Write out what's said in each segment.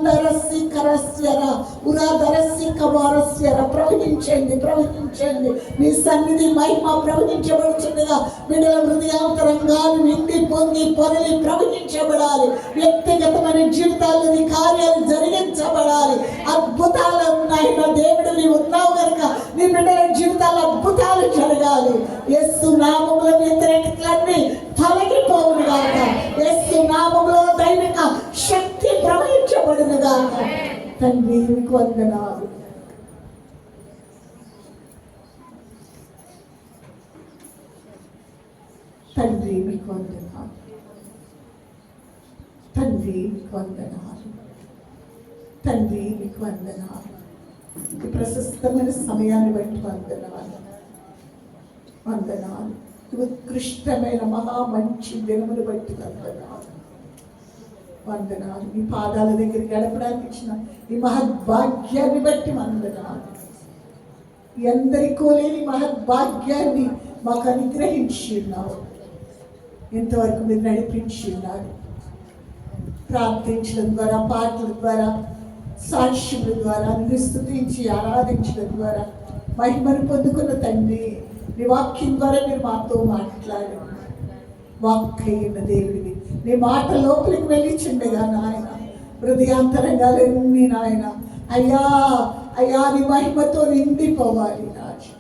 రంధరస్సి కరస్యర ఉరాధరస్సి కమారస్యర. ప్రవహించండి, ప్రవహించండి. మీ సన్నిధి మహిమ ప్రవహించబడుతుండగా బిడ్డల హృదయాంతరంగాలు నిండి పొంగి పొరలి ప్రవహించబడాలి. వ్యక్తిగతమైన జీవితాల్లో నీ కార్యాలు జరిగించబడాలి. అద్భుతాలు ఉన్నాయి. దేవుడు నీవు ఉన్నావు కనుక నీ బిడ్డల జీవితాల్లో అద్భుతాలు జరగాలి. యేసు నామములో వ్యతిరేకతలన్నీ తొలగిపోవును గాక. యేసు నామములో దైవిక శక్తి ప్రవహించబడును గాక. తండ్రి నీకు వందనాలు. తండ్రి మీకు వందనాలు. తండ్రి మీకు వందనాలు. తండ్రి మీకు వందనాలు. ఈ ప్రశస్తమైన సమయాన్ని బట్టి వందనాలు, వందనాలు. ఉత్కృష్టమైన మహా మంచి దినములు బట్టి వందనాలు, వందనాలు. మీ పాదాల దగ్గర గడపడానికి ఇచ్చిన ఈ మహద్భాగ్యాన్ని బట్టి వందనాలు. ఎందరికో లేని మహద్భాగ్యాన్ని మాకు అనుగ్రహించి ఉన్నారు. ఇంతవరకు మీరు నడిపించి ఉన్నారు. ప్రార్థించడం ద్వారా, పాటల ద్వారా, సాక్ష్యముల ద్వారా, స్తుతించి ఆరాధించడం ద్వారా మహిమను పొందుకున్న తండ్రి, నీ వాక్యం ద్వారా మీరు మాతో మాట్లాడారు. వాక్కయ్యున్న దేవుడివి, నీ మాట లోపలికి వెళ్ళిచుండగా నాయన హృదయాంతరంగాలన్నీ నాయన అయ్యా అయ్యా నీ మహిమతో నిండిపోవాలి. రాజు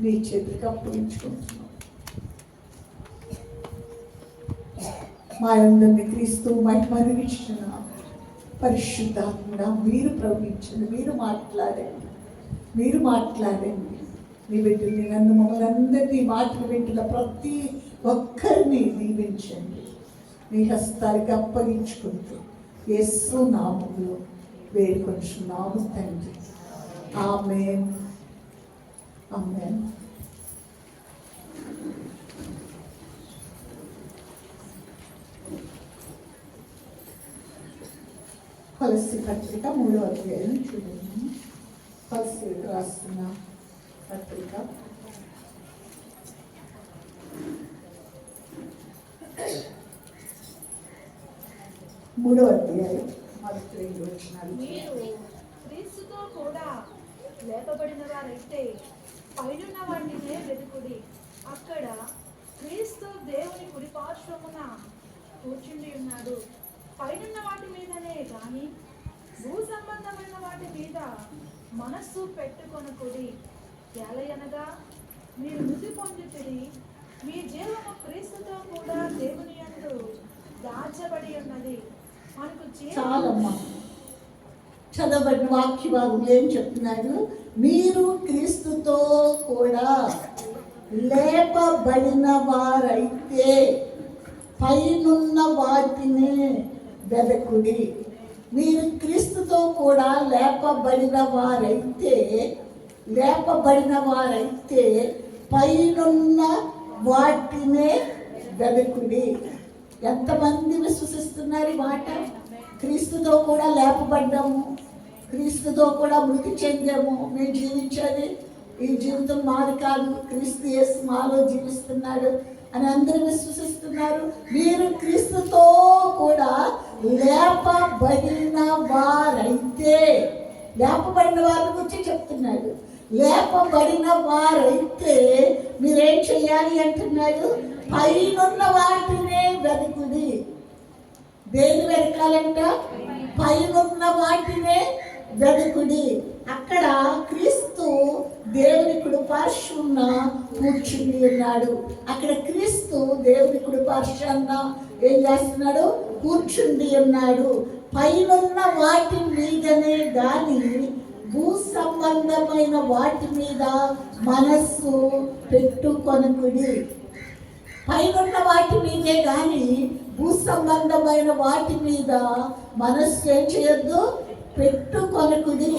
నీ చేతికి అప్పగించుకుంటున్నాం. మా అందరినీ క్రీస్తు మహిమను ఇచ్చిన పరిశుద్ధాత్ముడా మీరు ప్రవహించండి, మీరు మాట్లాడండి, మీరు మాట్లాడండి. నీ బిడ్డల్ని, నన్ను, మమ్మల్ని అందరినీ మాటలు వింటున్న ప్రతి ఒక్కరిని దీవించండి. నీ హస్తానికి అప్పగించుకుంటూ యేసు నామములో వేడుకొంచున్నాము తండ్రి. ఆమేన్, ఆమేన్. కొలస్సీ పత్రిక 3వ అధ్యాయం చూడండి. కొలస్సీలకు రాస్తున్న పత్రిక 3వ అధ్యాయం 1-2 వచనాలు. మీరు క్రీస్తుతో కూడా లేపబడిన వారైతే పైనున్న వాటినే వెతుకుడి. అక్కడ క్రీస్తు దేవుని కుడి పార్శ్వమున కూర్చుండి ఉన్నాడు. పైనున్న వాటి మీదనే గాని భూ సంబంధమైన వాటి మీద మనస్సు పెట్టుకొనకుడి. ఎలయనగా మీరు మృతి పొందుతుడి, మీ జీవము క్రీస్తుతో కూడా దేవుని యందు దాచబడి ఉన్నది. మనకు చాలమ్మా, చదవబడిన వాక్య భాగంలో ఏం చెప్తున్నాడు? మీరు క్రీస్తుతో కూడా లేపబడిన వారైతే పైనున్న వాటిని వెదకుడి. మీరు క్రీస్తుతో కూడా లేపబడిన వారైతే పైనున్న వాటినే వెదకుడి. ఎంతమంది విశ్వసిస్తున్నారు ఈ మాట? క్రీస్తుతో కూడా లేపబడ్డాము, క్రీస్తుతో కూడా మృతి చెందాము. మేము జీవించేది ఈ జీవితం మాది కాదు, క్రీస్తు యేసు మాలో జీవిస్తున్నాడు అని అందరూ విశ్వసిస్తున్నారు. మీరు క్రీస్తుతో కూడా లేపబడిన వారైతే, లేపబడిన వారి గురించి చెప్తున్నాడు. లేపబడిన వారైతే మీరేం చేయాలి అంటున్నాడు? పైనున్న వాటినే వెతుకుడి. దేని వెతకాలంట? పైనున్న వాటినే వెతుకుడి. అక్కడ క్రీస్తు దేవుని కుడి పార్శ్వమున కూర్చుని ఉన్నాడు. అక్కడ క్రీస్తు దేవుని కుడి పార్శ్వాన ఏం చేస్తున్నాడు? కూర్చుండి ఉన్నాడు. పైనున్న వాటి మీదనే గాని భూ సంబంధమైన వాటి మీద మనస్సు పెట్టుకొనకుడి. పైనున్న వాటి మీదే కానీ భూ సంబంధమైన వాటి మీద మనస్సు ఏం చేయొద్దు? పెట్టుకొనకుడి.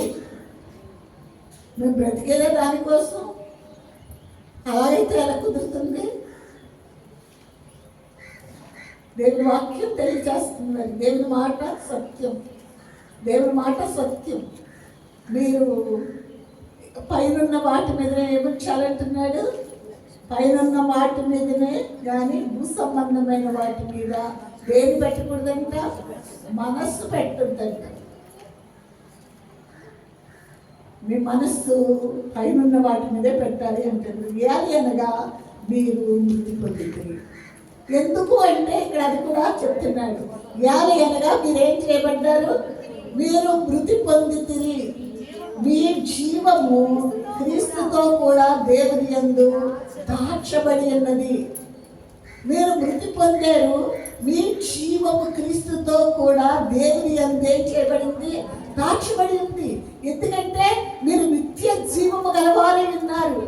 మేము బ్రతికేదే దానికోసం. అలాగైతే ఎలా కుదురుతుంది? దేవుని వాక్యం తెలియజేస్తున్నారు. దేవుని మాట సత్యం, దేవుని మాట సత్యం. మీరు పైనున్న వాటి మీద ఏముంచాలంటున్నాడు? పైన వాటి మీదనే కానీ భూ సంబంధమైన వాటి మీద దేని పెట్టకూడదంట, మనస్సు పెట్టద్దంట. మీ మనస్సు పైన వాటి మీదే పెట్టాలి అంటారు. ఏది అనగా మీరు మృతి పొందుతుంది. ఎందుకు అంటే ఇక్కడ అది కూడా చెప్తున్నాడు. ఏది అనగా మీరేం చేయబడ్డారు, మీరు మృతి పొందుతుంది. మీ జీవము క్రీస్తుతో కూడా దేవుని యందు దాచబడి ఉన్నది. మీరు మృతి పొందారు, మీ జీవము క్రీస్తుతో కూడా దేవుని యందు ఏం చేయబడింది, దాచబడి ఉంది. ఎందుకంటే మీరు నిత్య జీవము గలవారై ఉన్నారు.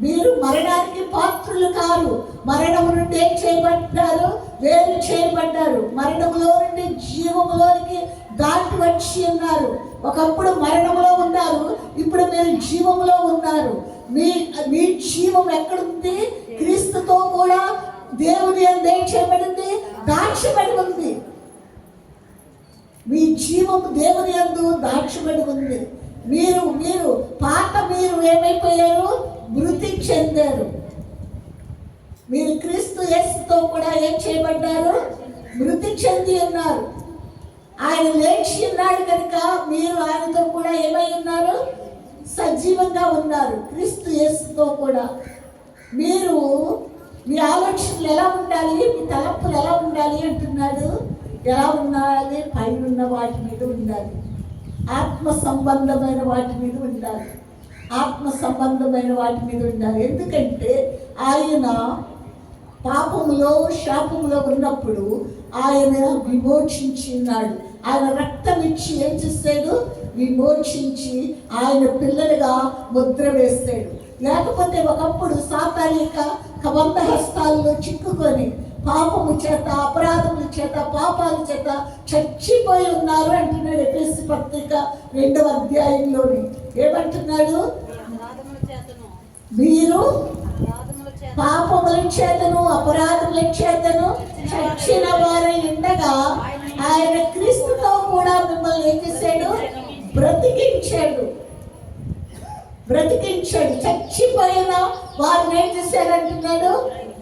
మీరు మరణానికి పాత్రులు కారు. మరణము నుండి ఏం చేయబడ్డారు, వేరు చేయబడ్డారు. మరణములో నుండి జీవములోనికి దాటి వచ్చి ఉన్నారు. ఒకప్పుడు మరణములో ఉన్నారు, ఇప్పుడు మీరు జీవములో ఉన్నారు. మీ జీవం ఎక్కడుంది, క్రీస్తుతో కూడా దేవుని యందు ఏం చేయబడింది, దాచబడి ఉంది. మీ జీవం దేవుని యందు దాచబడి ఉంది. మీరు పాత మీరు ఏమైపోయారు, మృతి చెందారు. మీరు క్రీస్తు యేసుతో కూడా ఏం చేయబడ్డారు, మృతి చెంది ఉన్నారు. ఆయన లేచి ఉన్నాడు కనుక మీరు ఆయనతో కూడా ఏమై ఉన్నారు, సజీవంగా ఉన్నారు. క్రీస్తు యేసుతో కూడా మీరు మీ ఆలోచనలు ఎలా ఉండాలి, మీ తలంపులు ఎలా ఉండాలి అంటున్నాడు. ఎలా ఉండాలి, పైన వాటి మీద ఉండాలి. ఆత్మ సంబంధమైన వాటి మీద ఉండాలి. ఆత్మ సంబంధమైన వాటి మీద ఉండాలి. ఎందుకంటే ఆయన పాపములో శాపములో ఉన్నప్పుడు ఆయన విమోచించి ఉన్నాడు. ఆయన రక్తం ఇచ్చి ఏం చేస్తాడు, విమోచించి ఆయన పిల్లలుగా ముద్ర వేస్తాడు. లేకపోతే ఒకప్పుడు సాతాను యొక్క కబంధ హస్తాల్లో చిక్కుకొని పాపము చేత, అపరాధముల చేత, పాపాల చేత చచ్చిపోయి ఉన్నారు అంటున్నాడు. ఎఫెసీ పత్రిక 2వ అధ్యాయంలోని ఏమంటున్నాడు, మీరు పాపముల చేతను అపరాధముల చేతను చచ్చిన వారై ఉండగా ఆయన క్రీస్తుతో కూడా మిమ్మల్ని ఏం చేశాడు, బ్రతికించాడు. చచ్చిపోయిన వారిని ఏం చేశాడు అంటున్నాడు,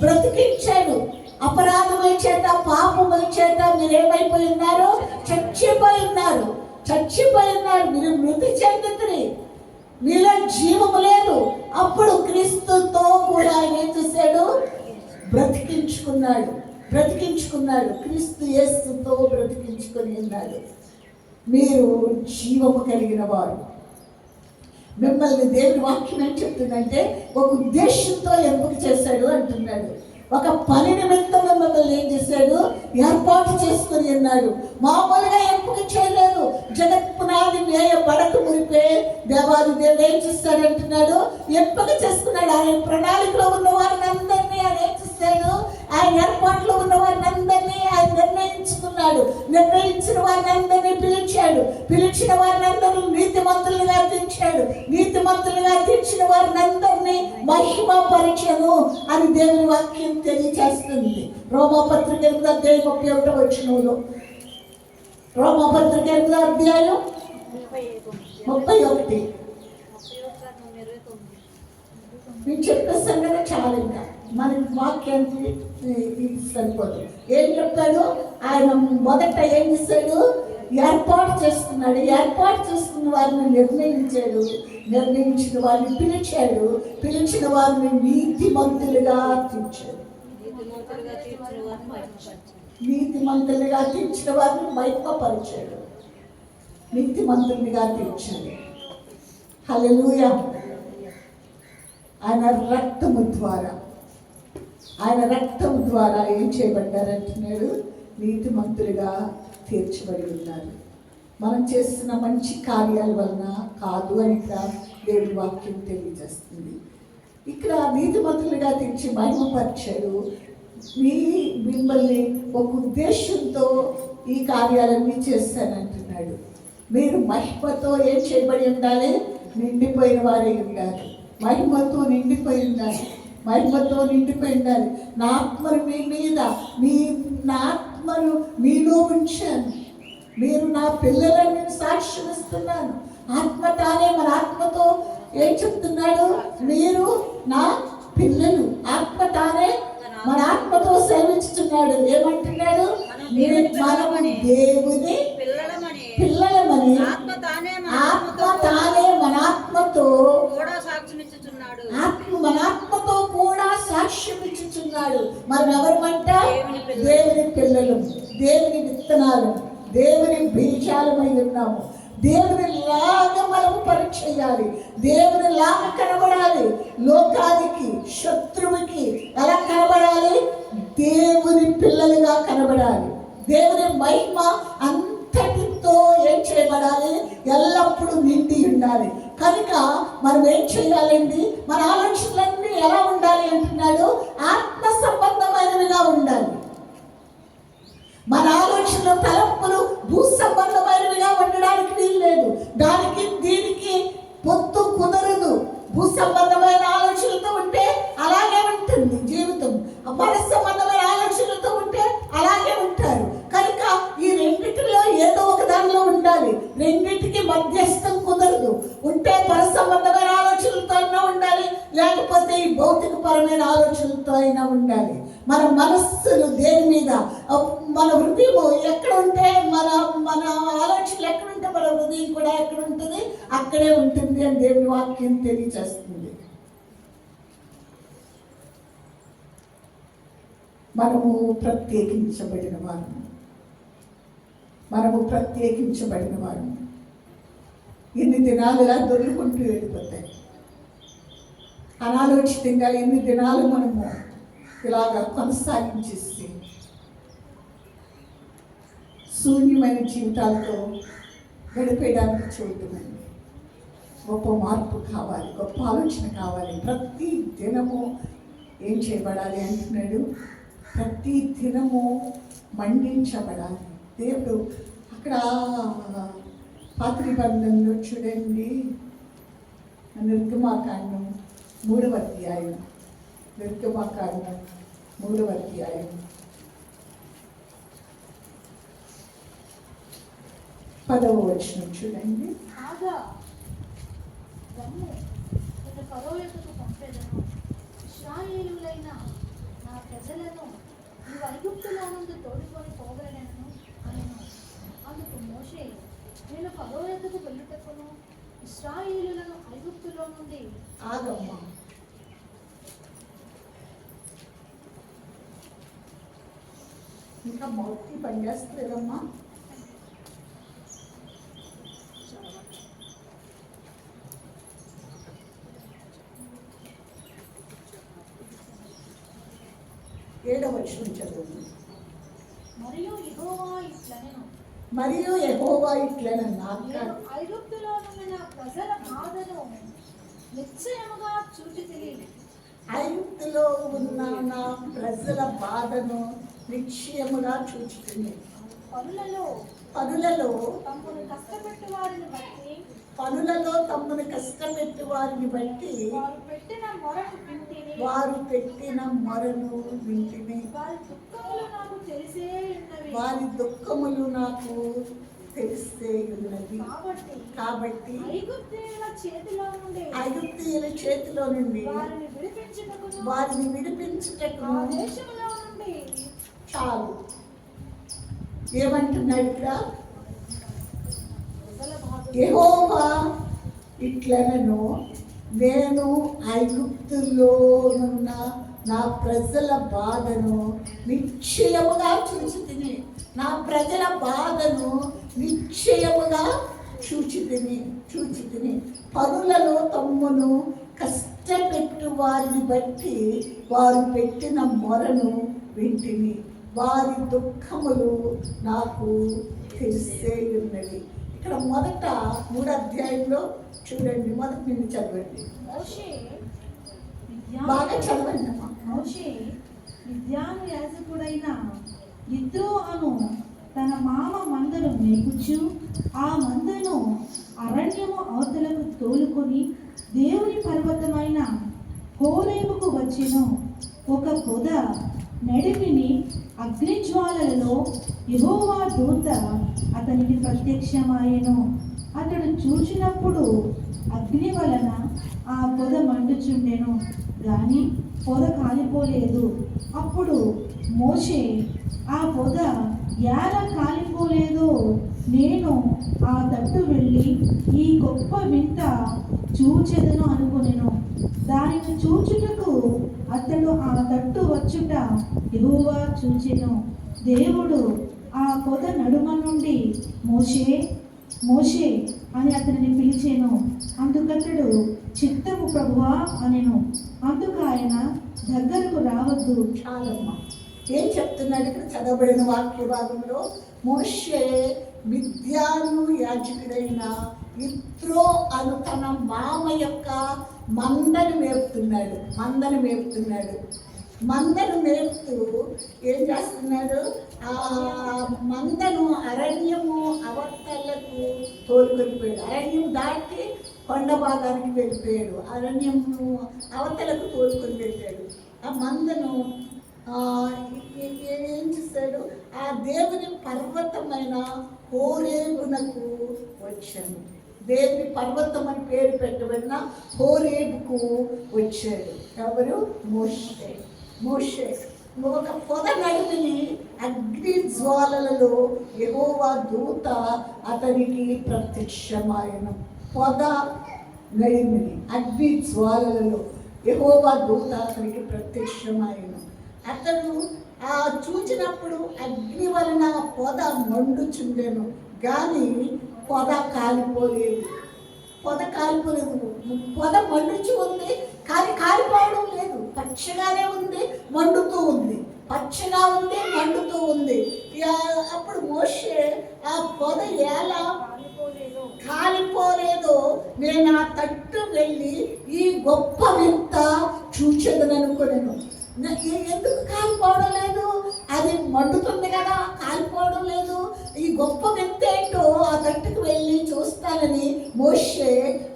బ్రతికించాడు. అపరాధముల చేత, పాపముల చేత మీరు ఏమైపోయి ఉన్నారు, చచ్చిపోయి ఉన్నారు. మీరు మృతి చెందుతుంది. మీలో జీవము లేదు. అప్పుడు క్రీస్తుతో కూడా ఆయన ఏం చేశాడు, బ్రతికించుకున్నాడు. క్రీస్తు యేసుతో బ్రతికించుకొని ఉన్నాడు. మీరు జీవము కలిగిన వారు. మిమ్మల్ని దేవుని వాక్యం ఏం చెప్తుందంటే ఒక ఉద్దేశంతో ఎంపిక చేశాడు అంటున్నాడు. ఒక పని నిమిత్తం మిమ్మల్ని ఏం చేశాడు, ఏర్పాటు చేసుకుని ఉన్నాడు. మామూలుగా ఎంపిక చేయలేదు. జగత్ పునాది వేయబడక మునిపే దేవాది దేవుడు ఏం చేస్తాడంటున్నాడు, ఎంపిక చేసుకున్నాడు. ఆయన ప్రణాళికలో ఉన్న వారిని అందరినీ ఆయన ఏం చేస్తాడు, ఆయన ఏర్పాట్లో ఉన్న వారిని అందరినీ ఆయన నిర్ణయించుకున్నాడు. నిర్ణయించిన వారిని అందరినీ పిలిచాడు. పిలిచిన వారిని అందరూ నీతిమంతులుగా తీర్చాడు. నీతిమంతులుగా తీర్చిన వారిని అందరినీ మహిమపరచను అని దేవుని వాక్యం తెలియజేస్తుంది. రోమాపత్రిక 8వ అధ్యాయం 31వ వచనంలో, రోమాపత్రిక 8వ అధ్యాయం 31. నేను చెప్పే సంగతి చాలా, ఇంకా మనకి వాక్యానికి సరిపోదు. ఏం చెప్తాడు, ఆయన మొదట ఏం చేశాడు, ఏర్పాటు చేసుకున్నాడు. ఏర్పాటు చేసుకున్న వారిని నిర్ణయించాడు. నిర్ణయించిన వారిని పిలిచాడు. పిలిచిన వారిని నీతిమంతులుగా తీర్చాడు. నీతిమంతులుగా తీర్చిన వారిని మహిమపరిచాడు. నీతిమంతులుగా తీర్చాడు. హల్లెలూయా. ఆయన రక్తము ద్వారా ఏం చేయబడ్డారంటున్నాడు, నీతిమంతులుగా తీర్చబడి ఉన్నారు. మనం చేస్తున్న మంచి కార్యాల వలన కాదు అని ఇక్కడ దేవుని వాక్యం తెలియజేస్తుంది. ఇక్కడ నీతిమంతులుగా తీర్చి మహిమపరిచాడు. మిమ్మల్ని ఒక ఉద్దేశంతో ఈ కార్యాలన్నీ చేస్తానంటున్నాడు. మీరు మహిమతో ఏం చేయబడి ఉండాలి, నిండిపోయిన వారే ఉండాలి. మహిమతో నిండిపోయి ఉండాలి. నా ఆత్మను మీ మీద, నా ఆత్మను మీలో ఉంచాను. మీరు నా పిల్లలని నేను సాక్ష్యం ఇస్తున్నాను. ఆత్మ తానే మన ఆత్మతో ఏం చెప్తున్నాడు, మీరు నా పిల్లలు. ఆత్మ తానే మన ఆత్మతో సేవించుతున్నాడు. ఏమంటున్నాడు? మనము దేవుని పిల్లలమని ఆత్మ తానే మన ఆత్మతో మన ఆత్మతో కూడా సాక్ష్యం ఇచ్చుచున్నాడు. మనం ఎవరమంట? దేవుని పిల్లలు, దేవుని విత్తనాలు, దేవుని బీజాలమై ఉన్నాము. దేవుని లాగా మనము పరీక్ష చేయాలి. దేవుని లాగా కనబడాలి. లోకానికి, శత్రువుకి ఎలా కనబడాలి? దేవుని పిల్లలుగా కనబడాలి. దేవుని మహిమ అంతటితో ఏం చేయబడాలి? ఎల్లప్పుడూ నిండి ఉండాలి. కనుక మనం ఏం చేయాలండి? మన ఆలోచనలన్నీ ఎలా ఉండాలి అంటున్నాడు? ఆత్మ సంబంధమైనవిగా ఉండాలి. మన ఆలోచనలు, తలంపులు భూ సంబంధమైనవిగా ఉండడానికి వీలు లేదు. దానికి దీనికి పొత్తు కుదరదు. భూ సంబంధమైన ఆలోచనలతో ఉంటే అలాగే ఉంటుంది జీవితం. మన సంబంధమైన ఆలోచనలతో ఉంటే అలాగే ఉంటారు. కనుక ఈ రెండింటిలో ఏదో ఒక దానిలో ఉండాలి. రెండింటికి మధ్యస్థం కుదరదు. ఉంటే పర సంబంధమైన ఆలోచనలతో అయినా ఉండాలి, లేకపోతే ఈ భౌతిక పరమైన ఆలోచనలతో అయినా ఉండాలి. మన మనస్సులు దేని మీద, మన హృదయం ఎక్కడ ఉంటే మన ఆలోచనలు ఎక్కడ ఉంటే మన హృదయం కూడా ఎక్కడ ఉంటుంది, అక్కడే ఉంటుంది అని దేవుని వాక్యం తెలియజేస్తుంది. మనము ప్రత్యేకించబడిన వారు, మనము ప్రత్యేకించబడిన వారు. ఎన్ని దినాలుగా దొరుకుంటూ వెళ్ళిపోతాయి. అనాలోచితంగా ఎన్ని దినాలు మనము ఇలాగా కొనసాగించేసి శూన్యమైన జీవితాలతో గడిపేయడానికి చూడటమండి. గొప్ప మార్పు కావాలి, గొప్ప ఆలోచన కావాలి. ప్రతి దినము ఏం చేయబడాలి అంటున్నాడు? ప్రతి దినము మండించబడాలి. దేవుడు అక్కడ పాత నిబంధనలో చూడండి, నిర్గమాకాండం 3వ అధ్యాయం, నిర్గమాకాండం 3వ అధ్యాయం 10వ వచనం చూడండి. ఇశ్రాయేలులైన నా ప్రజలను నీవు ఐగుప్తులో నుండి తోడుకొని పోగలను అనెను. అందుకు మోషే, నేను ఫరో యొద్దకు వెళ్ళుటకును ఇశ్రాయేలులను ఐగుప్తులో నుండి ఆగమ్మా, ఇంకా మౌతి పనిచేస్తలేదమ్మా. ఏడవ వచనం చదువు. మరియు యెహోవా ఇట్లనెను, ఐగుప్తులో నుండి నా ప్రజల బాధను నిశ్చయముగా చూచితిని. ఐగుప్తులో ఉన్న నా ప్రజల బాధను నిశ్చయముగా చూచితిని. పనులలో తమను కష్టపెట్టు వారిని బట్టి వారు పెట్టిన మొరను వింటిని. వారి దుఃఖములు నాకు తెలిసే ఉన్నది. కాబట్టి ఐగుప్తీయుల చేతిలో నుండి వారిని విడిపించుటకు చాలు. ఏమంటున్నాడు ఇక్కడ? యెహోవా ఇట్లనెను, నేను ఐగుప్తులోనున్న నా ప్రజల బాధను నిశ్చయముగా చూచితిని. నా ప్రజల బాధను నిశ్చయముగా చూచితిని. పనులలో తమ్మును కష్టపెట్టు వారిని బట్టి వారు పెట్టిన మొరను వింటిని. వారి దుఃఖములు నాకు తెలిసే ఉన్నది. ఇక్కడ మొదట 3వ అధ్యాయంలో చూడండి, మొదటి నుండి చదవండి. బాగా చదవండి అమ్మా. మోషే మిద్యాను యాజకుడైన యిత్రో అను తన మామ మందను మేపుచు ఆ మందను అరణ్యము అవతలకు తోలుకొని దేవుని పర్వతమైన హోరేబుకు వచ్చెను. ఒక పొద నడిమిని అగ్నిజ్వాలలలో యెహోవా దూత అతనికి ప్రత్యక్షమాయెను. అతడు చూచినప్పుడు అగ్ని వలన ఆ పొద మండుచుండెను, గాని పొద కాలిపోలేదు. అప్పుడు మోషే, ఆ పొద ఎలా కాలిపోలేదో నేను ఆ తట్టు వెళ్ళి ఈ గొప్ప వింత చూచెదను అనుకొనెను. దానిని చూచుటకు అతడు ఆ తట్టు వచ్చుట యెహోవా చూచెను. దేవుడు ఆ పొద నడుమ నుండి మోషే, మోషే అని అతనిని పిలిచెను. అందుకతడు చిత్తము ప్రభువా అనెను. అందుకు ఆయన దగ్గరకు రావద్దు. చాలమ్మా. ఏం చెప్తున్నాడు ఇక్కడ చదవబడిన వాక్య భాగంలో? మోషే మిద్యాను యాజకుడైన యిత్రో అను తన మామ యొక్క మందను మేపుతున్నాడు. మందను మేపుతూ ఏం చేస్తున్నాడు? ఆ మందను అరణ్యము అవతలకు తోలుకొనిపోయాడు. అరణ్యం దాటి కొండ భాగానికి వెళ్ళిపోయాడు. అరణ్యము అవతలకు తోలుకొని వెళ్ళాడు. ఆ మందను ఏం చేశాడు? ఆ దేవుని పర్వతమైన హోరేబునకు వచ్చాడు. దేవుని పర్వతం అని పేరు పెట్టబడిన హోరేబుకు వచ్చాడు. ఎవరు? మోషే ఒక పొద నడిమిని అగ్ని జ్వాలలలో యెహోవా దూత అతనికి ప్రత్యక్షమాయను. పొద నడిమిని అగ్ని జ్వాలలలో యెహోవా దూత అతనికి ప్రత్యక్షమాయను. అతడు చూచినప్పుడు అగ్ని వలన పొద మండుచుండెను, కానీ పొద కాలిపోలేదు. పొద మండుచు ఉంది, కానీ కాలిపోవడం లేదు. పచ్చగానే ఉంది, మండుతూ ఉంది. పచ్చగా ఉంది, మండుతూ ఉంది. అప్పుడు మోషే ఆ పొద ఎలా కాలిపోలేదో నేను ఆ తట్టు వెళ్ళి ఈ గొప్ప వింత చూచెదననుకొనెను. ఎందుకు కాలిపోవడం లేదు? అది మండుతుంది కదా, కాలిపోవడం లేదు. ఈ గొప్ప వింత ఏంటో ఆ తట్టుకు వెళ్ళి చూస్తానని మోషే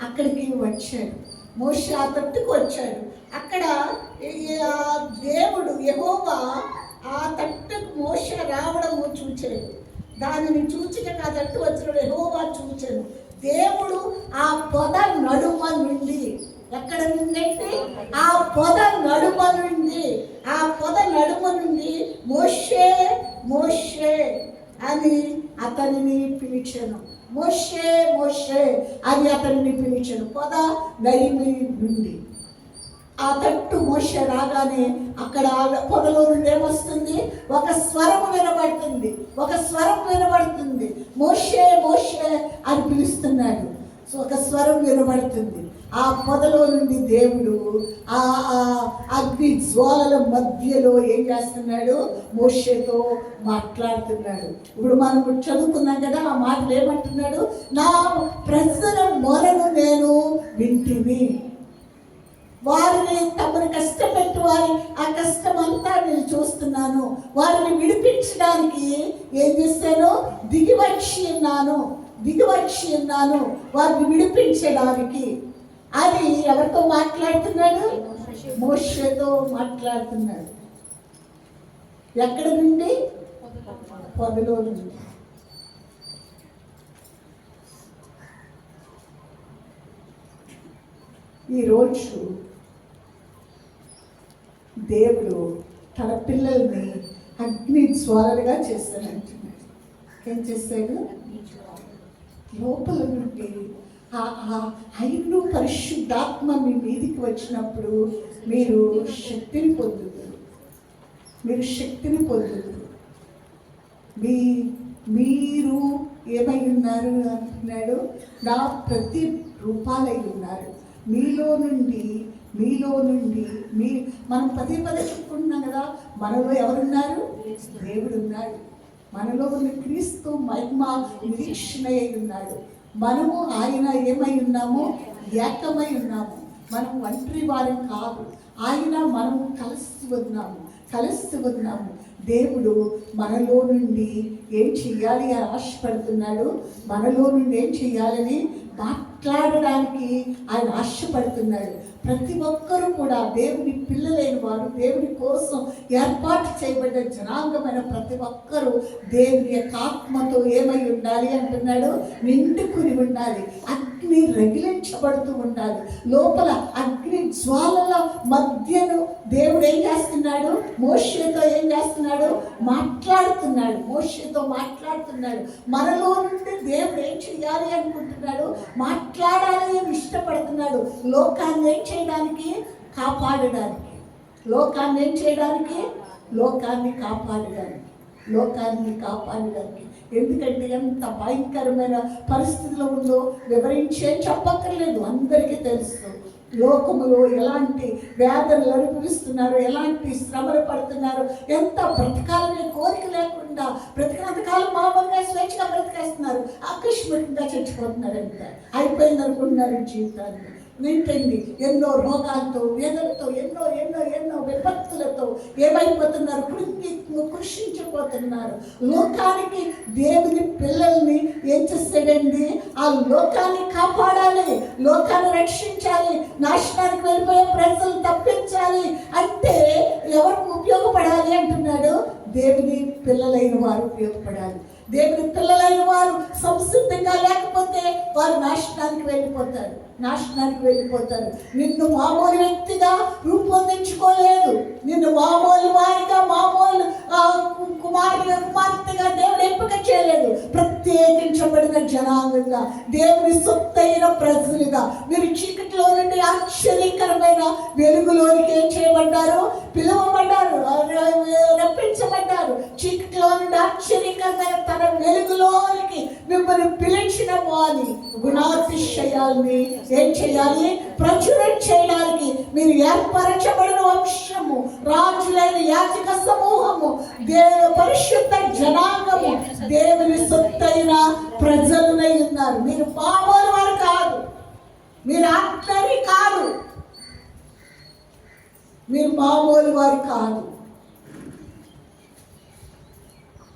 అక్కడికి వచ్చాడు. మోషే ఆ తట్టుకు వచ్చాడు. అక్కడ దేవుడు యెహోవా ఆ తట్టుకు మోషే రావడము చూచాడు. దానిని చూచినక ఆ తట్టు వచ్చిన యెహోవా చూచాను. దేవుడు ఆ పొద నడుమ నుండి, ఎక్కడ నుండంటే ఆ పొద నడుమ నుండి మోషే మోషే అని అతనిని పిలిచాను. మోషే అని అతనిని పిలిచాను. పొద నడిమి నుండి ఆ తట్టు మోషే రాగానే అక్కడ పొదలో నుండి ఏమొస్తుంది? ఒక స్వరం వినబడుతుంది. మోషే అని పిలుస్తున్నాడు. సో ఒక స్వరం వినబడుతుంది. ఆ పొదలో నుండి దేవుడు ఆ అగ్ని జ్వాలల మధ్యలో ఏం చేస్తున్నాడు? మోషేతో మాట్లాడుతున్నాడు. ఇప్పుడు మనం చదువుకున్నాం కదా, ఆ మాటలు ఏమంటున్నాడు? నా ప్రజల మొరను నేను వింటిని, వారిని తమను కష్టపెట్టి వారి ఆ కష్టమంతా నేను చూస్తున్నాను, వారిని విడిపించడానికి ఏం చేశాను? దిగివచ్చి ఉన్నాను వారిని విడిపించడానికి. అది ఎవరితో మాట్లాడుతున్నాడు? మోషేతో మాట్లాడుతున్నాడు. ఎక్కడ నుండి? పొదలో నుండి. ఈరోజు దేవుడు తన పిల్లల్ని అగ్ని జ్వాలలుగా చేస్తానంటున్నాడు. ఏం చేస్తాడు? లోపల నుండి ఐదు పరిశుద్ధాత్మ మీ మీదికి వచ్చినప్పుడు మీరు శక్తిని పొందుతారు. మీరు ఏమై ఉన్నారు అంటున్నాడు? నా ప్రతి రూపాలై ఉన్నారు. మీలో నుండి మనం పదే చెప్పుకుంటున్నాం కదా, మనలో ఎవరున్నారు? దేవుడు ఉన్నాడు. మనలో ఉన్న క్రీస్తు మహిమ నిరీక్షణ అయి ఉన్నాడు. మనము ఆయన ఏమై ఉన్నాము? ఏకమై ఉన్నాము. మనం ఒంటరి వారం కాదు. మనము కలిసి ఉన్నాము. దేవుడు మనలో నుండి ఏం చెయ్యాలి అని ఆశపడుతున్నాడు. మనలో నుండి ఏం చెయ్యాలని మాట్లాడడానికి ఆయన ఆశపడుతున్నాడు. ప్రతి ఒక్కరూ కూడా దేవుని పిల్లలైన వారు, దేవుని కోసం ఏర్పాటు చేయబడ్డ జనాంగమైన ప్రతి ఒక్కరూ దేవుని యొక్క ఆత్మతో ఏమై ఉండాలి అంటున్నాడు, నిండుకుని ఉండాలి. అగ్ని రగిలించబడుతూ ఉండాలి. లోపల అగ్ని జ్వాలల మధ్యను దేవుడు ఏం చేస్తున్నాడు, మోషేతో ఏం చేస్తున్నాడు, మాట్లాడుతున్నాడు. మోషేతో మాట్లాడుతున్నాడు. మనలో నుండి దేవుడు ఏం చేయాలి అనుకుంటున్నాడు, మాట్లాడాలి అని ఇష్టపడుతున్నాడు. లోకాన్ని ఏం చేయడానికి, కాపాడడానికి. లోకాన్ని ఏం చేయడానికి, లోకాన్ని కాపాడడానికి. లోకాన్ని కాపాడడానికి. ఎందుకంటే ఎంత భయంకరమైన పరిస్థితిలో ఉందో వివరించే చెప్పక్కర్లేదు, అందరికీ తెలుసు. లోకములో ఎలాంటి వ్యాధులు అనుభవిస్తున్నారు, ఎలాంటి శ్రమలు పడుతున్నారు, ఎంత బ్రతకాలనే కోరిక లేకుండా బ్రతికినంతకాలం మామూలుగా స్వేచ్ఛగా బ్రతికేస్తున్నారు, ఆకస్మికంగా చచ్చిపోతున్నారు. ఎంత అయిపోయింది అనుకుంటున్నారు జీవితాన్ని. వింటండి, ఎన్నో రోగాలతో, వేదనతో, ఎన్నో ఎన్నో ఎన్నో విపత్తులతో ఏమైపోతున్నారు, కృషించిపోతున్నారు. లోకానికి దేవుని పిల్లల్ని ఏం చేస్తాడండి, ఆ లోకాన్ని కాపాడాలి, లోకాన్ని రక్షించాలి, నాశనానికి వెళ్ళిపోయే ప్రజలు తప్పించాలి అంటే ఎవరికి ఉపయోగపడాలి అంటున్నాడు, దేవుని పిల్లలైన వారు ఉపయోగపడాలి. దేవుని పిల్లలైన వారు సంసిద్ధంగా లేకపోతే వారు నాశనానికి వెళ్ళిపోతారు, నాశనానికి వెళ్ళిపోతారు. నిన్ను మామూలు వ్యక్తిగా రూపొందించుకోలేదు, నిన్ను మామూలు వారిగా, మామూలు కుమార్తెగా దేవుడు ఎంపిక చేయలేదు. ప్రత్యేకించబడిన జనాంగంగా, దేవుని సొత్తైన ప్రజలుగా మీరు చీకటిలో నుండి ఆశ్చర్యకరమైన వెలుగులోనికి ఏం చేయబడ్డారు, పిలువబడ్డారు, రప్పించబడ్డారు. చీకటిలో నుండి ఆశ్చర్యకరమైన తన వెలుగులోనికి మిమ్మల్ని పిలిచిన వారి గుణాతిశయాల్ని ఏం చేయాలి, ప్రచురణ చేయడానికి మీరు ఏర్పరచబడిన వంశము, రాజులైన యాజక సమూహము, పరిశుద్ధ జనాంగము, దేవుని సొత్తైన ప్రజలునై ఉన్నారు. మీరు మామూలు వారు కాదు, మీరు ఆత్మని కాదు, మీరు మామూలు వారు కాదు.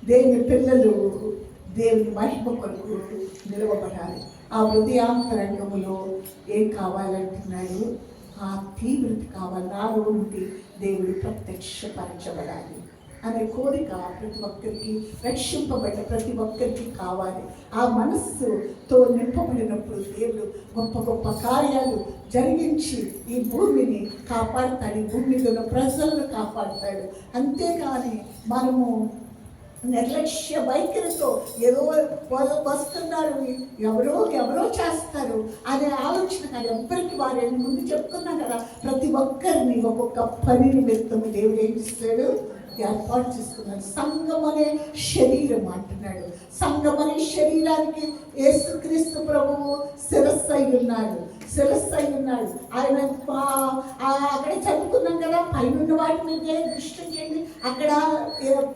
దేవుని పిల్లలు దేవుని మహిమ కొరకు నిలవబడాలి. ఆ హృదయాంతరంగములో ఏం కావాలంటున్నాడు, ఆ తీవ్రత కావాలి. నాలో నుండి దేవుడు ప్రత్యక్షపరచబడాలి అనే కోరిక ప్రతి ఒక్కరికి, రక్షింపబడిన ప్రతి ఒక్కరికి కావాలి. ఆ మనస్సుతో నింపబడినప్పుడు దేవుడు గొప్ప గొప్ప కార్యాలు జరిగించి ఈ భూమిని కాపాడుతాడు, ఈ భూమి మీద ఉన్న ప్రజలను కాపాడుతాడు. అంతేకాని మనము నిర్లక్ష్య వైఖరితో ఏదో వస్తున్నారు, ఎవరో చేస్తారు అనే ఆలోచన కాదు. ఎవ్వరికి వారు ముందు చెప్తున్నాం కదా, ప్రతి ఒక్కరిని ఒక్కొక్క పని నిమిత్తము దేవుడు ఏం చేస్తాడు, ఏర్పాటు చేసుకున్నాడు. సంఘం అనే శరీరం అంటున్నాడు. సంఘం అనే శరీరానికి యేసుక్రీస్తు ప్రభువు శిరస్సు అయి ఉన్నాడు, శిరస్సు అయి ఉన్నాడు. ఆయన అక్కడే చదువుకున్నాం కదా, పైన వాటి మీద దృష్టి చేయండి. అక్కడ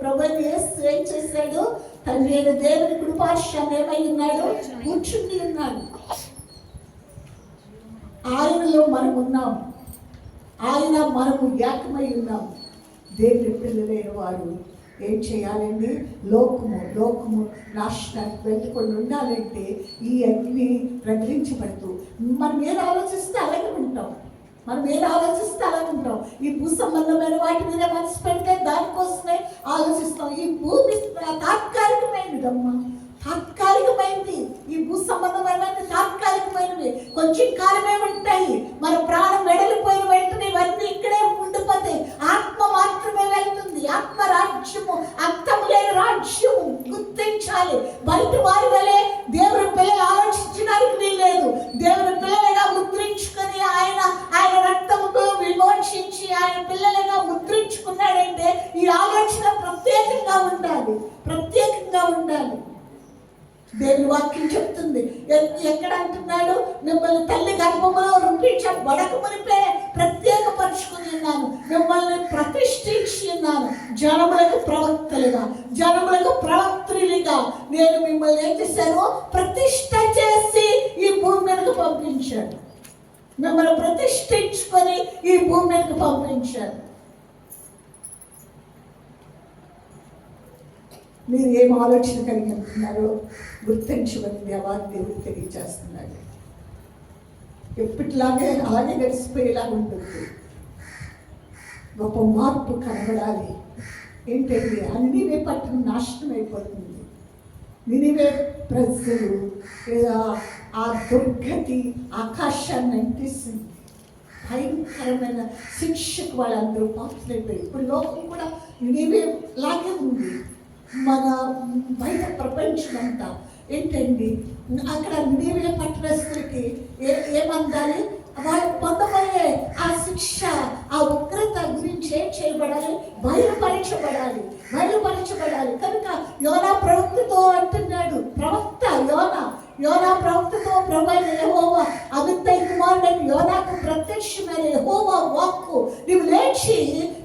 ప్రభు యేసు ఏం చేశాడు, తండ్రి అయిన దేవుని కృపాశాన్ని ఏమై ఉన్నాడు, కూర్చుని ఉన్నాడు. ఆయనలో మనం ఉన్నాం, ఆయన మనము ఏకమై ఉన్నాం. దేవుని పిల్లలైన వారు ఏం చేయాలండి, లోకము నాశనానికి వెళ్ళకుండా ఉండాలంటే ఈ అగ్ని రగిలించబడుతూ మనం ఏది ఆలోచిస్తే అలాగే ఉంటాం, మనం ఏది ఆలోచిస్తే అలాగే ఉంటాం. ఈ భూ సంబంధమైన వాటి మీద మనసు పెడితే దానికోసమే ఆలోచిస్తాం. ఈ భూమి తాత్కాలికమైనదమ్మా, తాత్కాలికమైనది. ఈ భూ సంబంధమైనవి తాత్కాలికమైనవి, కొంచెం కాలమే ఉంటాయి. మన ప్రాణం వెడలిపోయిన వెంటనే ఇవన్నీ ఇక్కడే ఉండిపోతాయి. ఆత్మ మాత్రమే వెళ్తుంది. ఆత్మ రాజ్యము అంతము లేని రాజ్యము గుర్తించాలి. బయట వారి వలె దేవుని పిల్లలు ఆలోచించడానికి వీల్లేదు. దేవుని పిల్లలుగా ముద్రించుకొని ఆయన రక్తముతో విమోచించి ఆయన పిల్లలుగా ముద్రించుకున్నాడంటే ఈ ఆలోచన ప్రత్యేకంగా ఉండాలి, ప్రత్యేకంగా ఉండాలి. దేవుని వాక్యం చెప్తుంది. ఎక్కడ అంటున్నాడు, మిమ్మల్ని తల్లి గర్భములో రూపించబడక మునిపే ప్రత్యేకపరుచుకుని ఉన్నాను, మిమ్మల్ని ప్రతిష్ఠించి ఉన్నాను, జనములకు ప్రవక్తలుగా, జనములకు ప్రవక్త్రులుగా నేను మిమ్మల్ని ఏం చేశాను, ప్రతిష్ఠ చేసి ఈ భూమి మీదకు పంపించాను. మిమ్మల్ని ప్రతిష్ఠించుకొని ఈ భూమి మీదకు పంపించాను. మీరు ఏం ఆలోచన కలిగి ఉంటున్నారో గుర్తించమని దేవాది దేవుడు తెలియజేస్తున్నాడు. ఎప్పటిలాగే అలాగే గడిచిపోయేలాగా ఉంటుంది. గొప్ప మార్పు కనబడాలి. ఏంటంటే అన్నివే పట్టణం నాశనం అయిపోతుంది. నినివే ప్రజలు ఆ దుర్గతి ఆకాశాన్ని అంటిస్తుంది. భయంకరమైన శిక్షకు వాళ్ళందరూ పాత్రలైపోయి ఇప్పుడు లోకం కూడా నినివే లాగే ఉంది. మన బయట ప్రపంచం అంతా ఏంటండి, అక్కడ నినివే పట్టణస్తులకి ఏమందాలి, వాళ్ళు పొందబోయే ఆ శిక్ష, ఆ ఉగ్రత గురించి ఏం చేయబడాలి, బయలుపరచబడాలి. కనుక యోనా ప్రవక్తతో అంటున్నాడు, ప్రవక్త యోనా ప్రవక్తతో ప్రభువైన యెహోవా అమిత్తై కుమారుడైన యోనాకు ప్రత్యక్షమైన యెహోవా వాక్కు, నీవు లేచి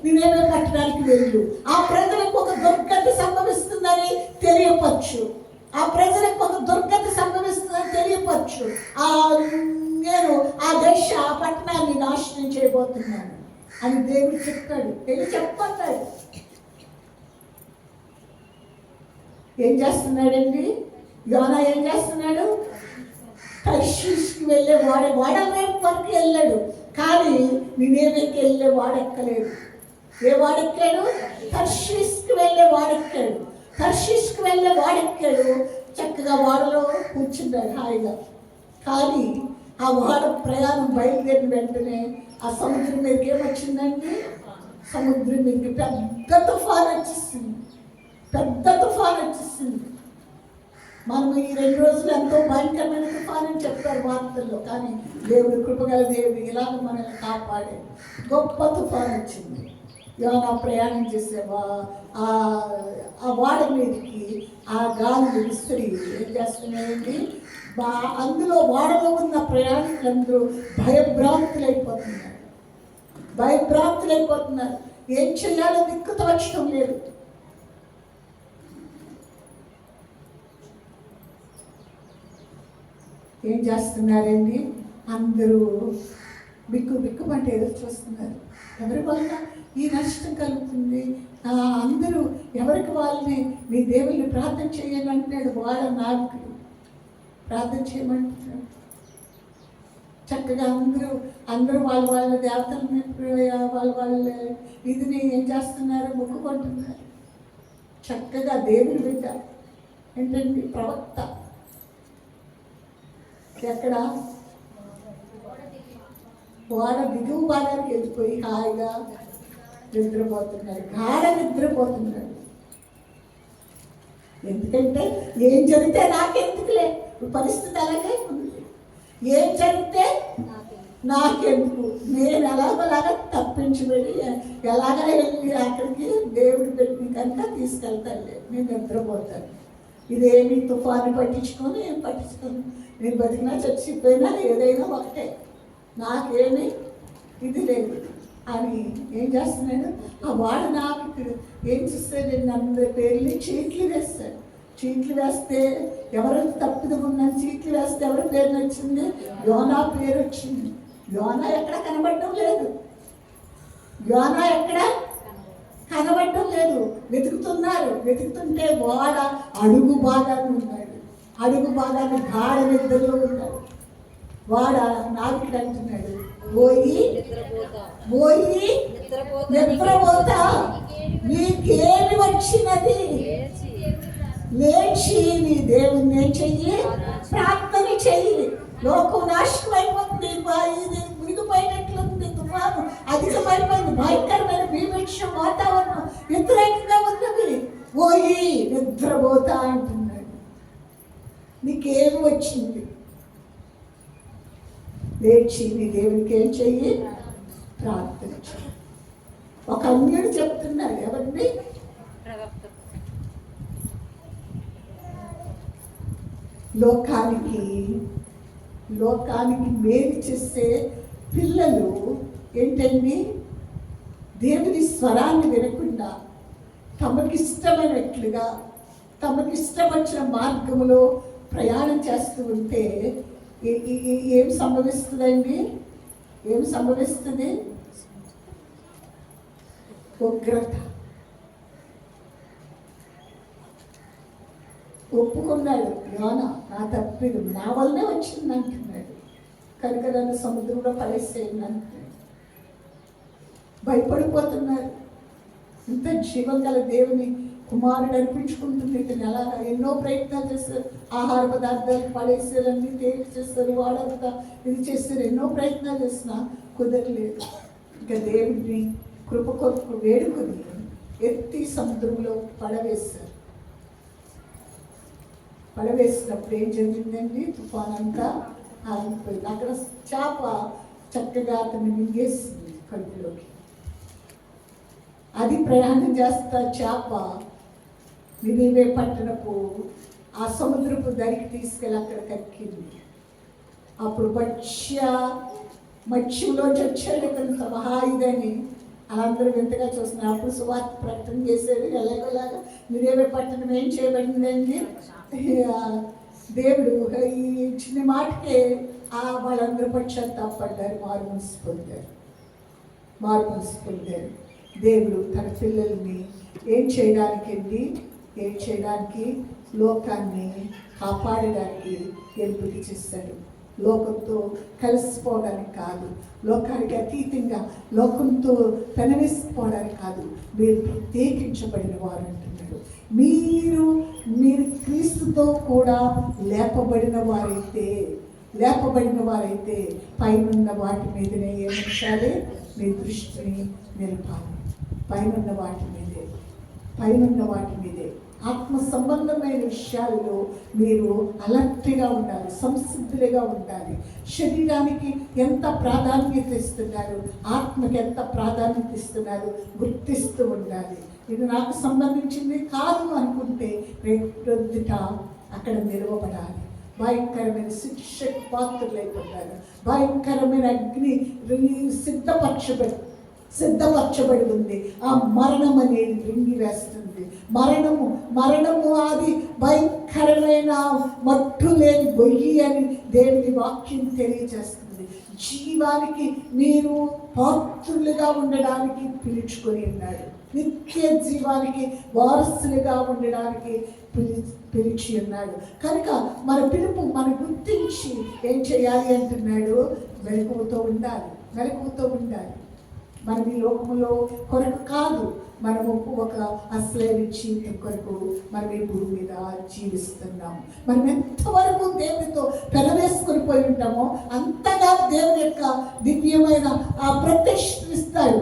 నినివే పట్టణానికి వెళ్ళు, ఆ ప్రజలకు ఒక దుర్గతి సంభవిస్తుందని తెలియపరచు, నేను ఆ దేశ ఆ పట్టణాన్ని నాశనం చేయబోతున్నాను అని దేవుడు చెప్పాడు. వెళ్ళి చెప్పన్నాడు. ఏం చేస్తున్నాడండి యోనా? ఏం చేస్తున్నాడు? తర్షీష్కి వెళ్ళే వాడల వైపు వరకు వెళ్ళాడు, కానీ నినివేకి వెళ్ళే వాడెక్కలేడు. ఏ వాడెక్కాడు? తర్షీష్కి వెళ్ళే వాడెక్కాడు. చక్కగా వాడలో కూర్చున్నాడు హాయిగా. కానీ ఆ వాడ ప్రయాణం బయలుదేరిన వెంటనే ఆ సముద్రం మీదకి ఏమొచ్చిందండి? సముద్రం మీదకి పెద్ద తుఫాన్ వచ్చేసింది. మనం ఈ 2 రోజులు ఎంతో భయంకరమైన తుఫాన్ అని చెప్పారు వార్తల్లో, కానీ దేవుడు కృపగల దేవుడు ఇలాగ మనల్ని కాపాడే గొప్ప తుఫాన్ వచ్చింది. యోనా ప్రయాణం చేసేవా ఆ వాడ మీదకి ఆ గాలి విసిరి ఏం చేస్తున్నాయండి, అందులో వాడలో ఉన్న ప్రయాణికులందరూ భయభ్రాంతులైపోతున్నారు. ఏం చెయ్యాలో దిక్కు తోచడం లేదు. ఏం చేస్తున్నారండి? అందరూ బిక్కుమంటే ఎదురు చూస్తున్నారు. ఎవరి వల్ల ఈ నష్టం కలుగుతుంది? అందరూ ఎవరికి వాళ్ళని మీ దేవుళ్ళని ప్రార్థన చేయాలి అంటున్నాడు. వాడ నాయకుడు ప్రార్థన చేయమంటున్నాడు. చక్కగా అందరూ వాళ్ళ దేవతలని వాళ్ళ ఇదిని ఏం చేస్తున్నారు? మొక్కుకుంటున్నారు. చక్కగా దేవుని బిడ్డ ఏంటండి ప్రవక్త ఎక్కడ వాడ దిగువ భాగానికి వెళ్ళిపోయి హాయిగా నిద్రపోతున్నాడు. ఎందుకంటే ఏం జరిగితే నాకెందుకులే, పరిస్థితి అలాగే ఉంది. ఏం జరిగితే నాకెందుకు, నేను ఎలాగోలాగా తప్పించబడి ఎలాగైనా వెళ్ళి అక్కడికి దేవుడు పెట్టి కనుక తీసుకెళ్తానులే, నేను నిద్రపోతాను. ఇదేమి తుఫాను పట్టించుకొని ఏం పట్టించుకోను, నేను బతికినా చచ్చిపోయినా ఏదైనా ఒకటే, నాకేమీ ఇది లేదు అని ఏం చేస్తున్నాడు? ఆ వాడు నావికుడు ఏం చేస్తాడు? అందరి పేర్లు చీట్లు వేస్తే ఎవరు తప్పిదం ఉన్నాను, చీట్లు వేస్తే ఎవరి పేరు వచ్చింది? యోనా పేరు వచ్చింది. యోనా ఎక్కడ కనబడటం లేదు. వెతుకుతుంటే వాడ అడుగు భాగాన్ని ఉన్నాడు. అడుగు భాగాన్ని గాఢ నిద్రలో ఉన్నాడు. వాడ నావికుడు అంటున్నాడు, పోయి నిద్రపోతా, నీకేమి వచ్చినది? లేచి నీ దేవుణ్ణి చెయ్యి, ప్రార్థన చెయ్యి. లోకం నాశనం అయిపోతుంది, ఇది మునిగిపోయినట్లుంది, తుఫాను అధికమైపోయింది, భయంకరమైన భీభత్సం వాతావరణం వ్యతిరేకంగా ఉన్నది. పోయి నిద్రపోతా అంటున్నాడు. నీకేమి వచ్చింది? లేచి నీ దేవునికి ఏం చెయ్యి, ప్రార్థన చెయ్యి. ఒక అన్యుడు చెప్తున్నాడు. ఎవరిని? లోకానికి మేలు చేసే పిల్లలు ఏంటండి, దేవుని స్వరాన్ని వినకుండా తమకిష్టమైనట్లుగా తమకిష్టం వచ్చిన మార్గంలో ప్రయాణం చేస్తూ ఉంటే ఏం సంభవిస్తుందండి? ఉగ్రత. ఒప్పుకున్నాడు యోనా, నా తప్పిదు నా వల్లనే వచ్చింది అంటున్నాడు. కనుక నన్ను సముద్రంలో పడేసేయండి అంటున్నాడు. భయపడిపోతున్నారు. ఇంత జీవం గల దేవుని కుమారుడు అనిపించుకుంటుంది. ఇతను ఎలాగా ఎన్నో ప్రయత్నాలు చేస్తారు. ఆహార పదార్థాలు పడేసారు, అన్ని తేలి చేస్తారు, వాడంతా ఇది చేస్తారు, ఎన్నో ప్రయత్నాలు చేసినా కుదరలేదు. ఇంకా దేవుడిని కృప కొరకు వేడుకొని ఎత్తి సముద్రంలో పడవేశారు. పడవేసినప్పుడు ఏం జరిగిందండి? తుఫాన్ అంతా ఆగిపోయింది. అక్కడ చేప చక్కగా అతన్ని మింగేసింది కడుపులోకి. అది ప్రయాణం చేస్తా చేప నినివే పట్టణపు ఆ సముద్రపు దరికి తీసుకెళ్ళి అక్కడ కక్కింది. అప్పుడు మత్స్యంలోంచి వచ్చాడు కనుక మహా ఇదని అందరూ వింతగా చూస్తున్నారు. అప్పుడు సువార్త ప్రకటన చేశాడు. ఎలాగోలాగా నినివే పట్టణం ఏం చేయబడిందండి? దేవుడు ఈ చిన్న మాటకే వాళ్ళందరూ పశ్చాత్తాపడ్డారు, మారు మనసు పొందారు. దేవుడు తన పిల్లల్ని ఏం చేయడానికి లోకాన్ని కాపాడడానికి ఎంపిక చేశాడు. లోకంతో కలిసిపోవడానికి కాదు, లోకానికి అతీతంగా లోకంతో పెనవేసిపోవడానికి కాదు. మీరు ప్రత్యేకించబడిన వారు అంటున్నాడు. మీరు క్రీస్తుతో కూడా లేపబడిన వారైతే పైనున్న వాటి మీదనే ఏమించాలి? మీ దృష్టిని నిలపాలి. పైనున్న వాటి మీదే ఆత్మ సంబంధమైన విషయాలలో మీరు అలర్ట్గా ఉండాలి, సంసిద్ధులుగా ఉండాలి. శరీరానికి ఎంత ప్రాధాన్యత ఇస్తున్నారు, ఆత్మకి ఎంత ప్రాధాన్యత ఇస్తున్నారు గుర్తిస్తూ ఉండాలి. ఇది నాకు సంబంధించింది కాదు అనుకుంటే రేపొద్దుట అక్కడ నిలవబడాలి. భయంకరమైన శిక్షకు పాత్రలైపోతారు. భయంకరమైన అగ్ని సిద్ధపరచబడి ఉంది. ఆ మరణం అనేది రింగి వేస్తుంది. మరణము అది భయంకరమైన మట్టు లేని గొయ్యి అని దేవుని వాక్యం తెలియజేస్తుంది. జీవానికి మీరు పాత్రులుగా ఉండడానికి పిలుచుకొని ఉన్నాడు. నిత్య జీవానికి వారసులుగా ఉండడానికి పిలిచి ఉన్నాడు. కనుక మన పిలుపు మనం గుర్తించి ఏం చేయాలి అంటున్నాడు? మెలకువతో ఉండాలి. మనం ఈ లోకంలో కొరకు కాదు, మనము ఒక అసలైన జీవితం కొరకు మనం ఈ భూమి మీద జీవిస్తున్నాము. మనం ఎంతవరకు దేవునితో పెనవేసుకొని పోయి ఉంటామో అంతగా దేవుని యొక్క దివ్యమైన ఆ ప్రత్యక్షిస్తాడు.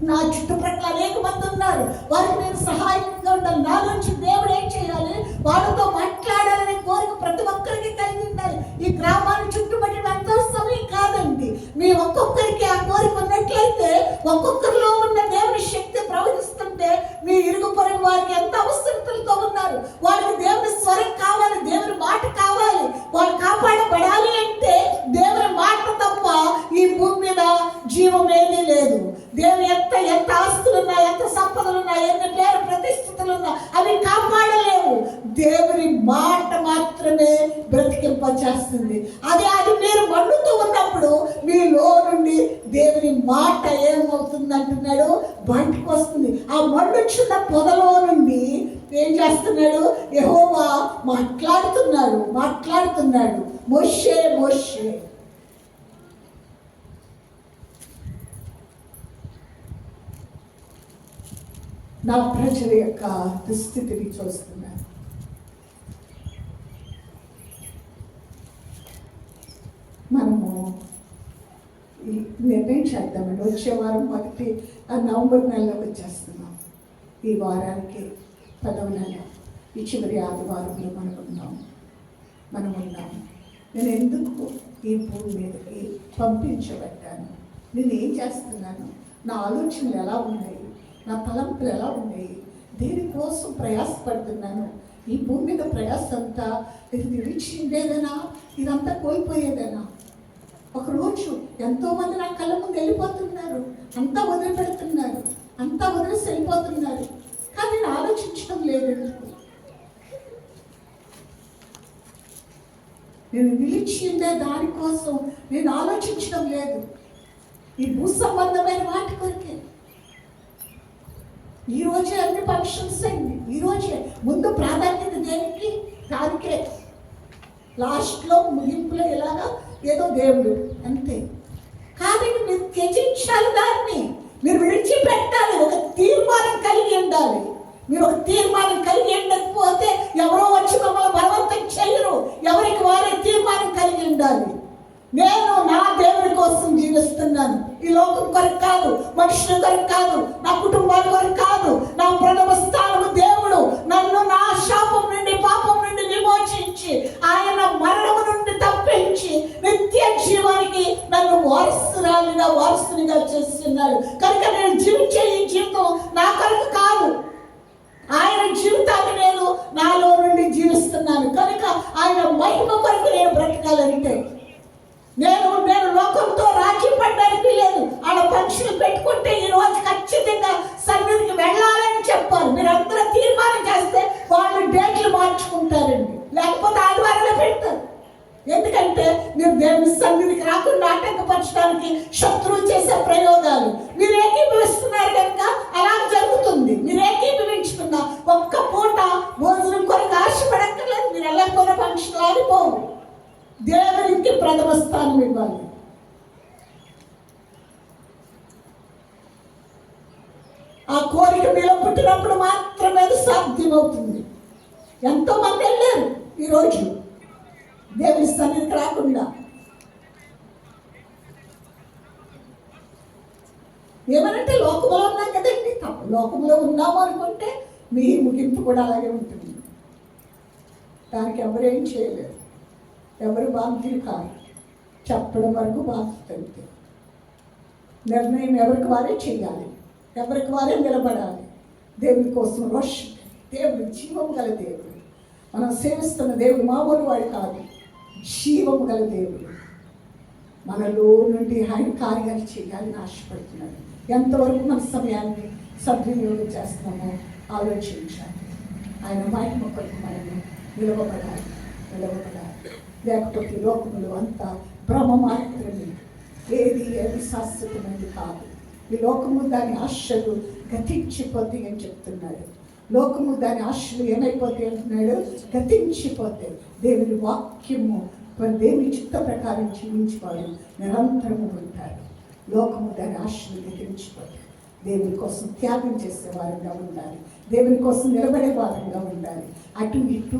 నా చుట్టుపక్కల అనేక మంది ఉన్నారు, వారికి నేను సహాయంగా ఉండాలి. నా నుంచి దేవుడు ఏం చేయాలి? వాళ్ళతో మాట్లాడాలనే కోరిక ప్రతి ఒక్కరికి కలిగి ఉండాలి. ఈ గ్రామాన్ని చుట్టుపట్టిన అంత సమయం కాదండి. మీ ఒక్కొక్కరికి ఆ కోరిక ఉన్నట్లయితే, ఒక్కొక్కరిలో ఉన్న దేవుని శక్తి ప్రవహిస్తుంటే, మీ ఇరుగు పొరుగు వారికి ఎంత అవసరతలతో ఉన్నారు, వాళ్ళకి దేవుని స్వరం కావాలి, దేవుని మాట కావాలి. వాళ్ళు కాపాడబడాలి అంటే దేవుని మాట తప్ప ఈ భూమి మీద జీవం ఏదీ లేదు. దేవుని ఎంత ఆస్తులున్నా, ఎంత సంపదలున్నా, ఎన్ని పేరు ప్రతిష్ఠితులున్నా అవి కాపాడలేవు. దేవుని మాట మాత్రమే బ్రతికింపచేస్తుంది. అది మీరు మండుతూ ఉన్నప్పుడు మీలో నుండి దేవుని మాట ఏమవుతుంది అంటున్నాడు? బయటకు వస్తుంది. ఆ మండుచున్న పొదలో నుండి ఏం చేస్తున్నాడు? యెహోవా మాట్లాడుతున్నాడు. మోషే నా ప్రజల యొక్క దుస్థితిని చూస్తున్నాను. మనము నిర్ణయం చేద్దామండి. వచ్చే వారం నవంబర్ నెలలో వచ్చేస్తున్నాం. ఈ వారానికి 10వ నెల, ఈ చివరి ఆదివారంలో మనం ఉన్నాము. నేను ఎందుకు ఈ భూమి మీదకి పంపించబడ్డాను? నేను ఏం చేస్తున్నాను? నా ఆలోచనలు ఎలా ఉన్నాయి? నా తలంపులు ఎలా ఉన్నాయి? దేనికోసం ప్రయాసపడుతున్నాను? ఈ భూమి మీద ప్రయాస అంతా ఇది నిలిచిండేదేనా? ఇదంతా కోల్పోయేదేనా? ఒకరోజు ఎంతోమంది నా కళ్ళ ముందు వెళ్ళిపోతున్నారు, అంతా వదిలిపెడుతున్నారు, అంతా వదిలేసి వెళ్ళిపోతున్నారు. కానీ నేను ఆలోచించడం లేదు. నేను నిలిచిండే దానికోసం నేను ఆలోచించడం లేదు. ఈ భూ సంబంధమైన వాటి కొరికే ఈరోజే అన్ని ఫంక్షన్స్ అయింది. ఈరోజే ముందు ప్రాధాన్యత దేనికి? దానికే. లాస్ట్లో ముగింపులో ఇలాగా ఏదో దేవుడు అంతే. కాబట్టి మీరు త్యజించాలి, దాన్ని మీరు విడిచిపెట్టాలి. ఒక తీర్మానం కలిగి ఉండాలి. మీరు ఒక తీర్మానం కలిగి ఉండకపోతే ఎవరో వచ్చి మమ్మల్ని బలవంతం చేయరు. ఎవరికి వారే తీర్మానం కలిగి ఉండాలి. నేను నా దేవుడి కోసం జీవిస్తున్నాను. ఈ లోకం కొరకు కాదు, మనుషుల కొరకు కాదు, నా కుటుంబాల కొరకు కాదు. నా ప్రథమ స్థానము దేవుడు. నన్ను నా శాపం నుండి, పాపం నుండి విమోచించి ఆయన మరణము నుండి తప్పించి నిత్య జీవానికి నన్ను వారసునిగా చేస్తున్నాడు. కనుక నేను జీవించే ఈ జీవితం నా కొరకు కాదు, ఆయన జీవితాన్ని నేను నాలో నుండి జీవిస్తున్నాను. కనుక ఆయన మహిమ కొరకు నేను బ్రతకాలంటే నేను లోకంతో రాజీ పడడానికి లేదు. ఆడ పక్షులు పెట్టుకుంటే ఈ రోజు ఖచ్చితంగా సన్నిధికి వెళ్ళాలని చెప్పారు. మీరు అందరూ తీర్మానం చేస్తే వాళ్ళు డేట్లు మార్చుకుంటారండి, లేకపోతే ఆదివారంలో పెడతారు. ఎందుకంటే మీరు దేవుని సన్నిధికి రాకుండా ఆటంకపరచడానికి శత్రువు చేసే ప్రయోగాలు. మీరు ఏకీభవిస్తున్నారు కనుక అలా జరుగుతుంది. మీరు ఏకీభవించుకున్న ఒక్క పూట భోజనం కొరకు ఆశపడక్కర్లేదు. మీరు వెళ్ళకపోయిన పక్షులు ఆగిపోవు. దేవునికి ప్రథమ స్థానం ఇవ్వాలి. ఆ కోరిక మీలో పుట్టినప్పుడు మాత్రమే అది సాధ్యమవుతుంది. ఎంతో మంది వెళ్ళారు ఈరోజు దేవుని సన్నిధికి రాకుండా. ఏమనంటే లోకంలో ఉన్నాం కదండి, లోకంలో ఉన్నాము అనుకుంటే మీ ముగింపు కూడా అలాగే ఉంటుంది. దానికి ఎవరేం చేయలేరు, ఎవరు బాధ్యులు కాదు. చెప్పడం వరకు బాధ్యత అంతే. నిర్ణయం ఎవరికి వారే చేయాలి, ఎవరికి వారే నిలబడాలి. దేవుని కోసం రోషం. దేవుడు జీవము గల దేవుడు. మనం సేవిస్తున్న దేవుడు మామూలు వాడు కాదు, జీవము గల దేవుడు. మనలో నుండి ఆయన కార్యాలు చేయాలని ఆశపడుతున్నాడు. ఎంతవరకు మన సమయాన్ని సద్వినియోగం చేస్తామో ఆలోచించాలి. ఆయన మహిమ కొరకు మనము నిలవబడాలి. లేకపోతే లోకములు అంతా భ్రమ మాత్రమే. ఏది శాశ్వతమైనది కాదు. ఈ లోకము దాని ఆశలు గతించిపోతాయి అని చెప్తున్నాడు. లోకము దాని ఆశలు ఏమైపోతాయి అంటున్నాడు, గతించిపోతాయి. దేవుని వాక్యము దేవుని చిత్త ప్రకారం జీవించేవాడు నిరంతరము ఉంటాడు. లోకము దాని ఆశలు గతించిపోతాయి. దేవుని కోసం త్యాగం చేసే వారంగా ఉండాలి. దేవుని కోసం నిలబడే వారంగా ఉండాలి. అటు ఇటు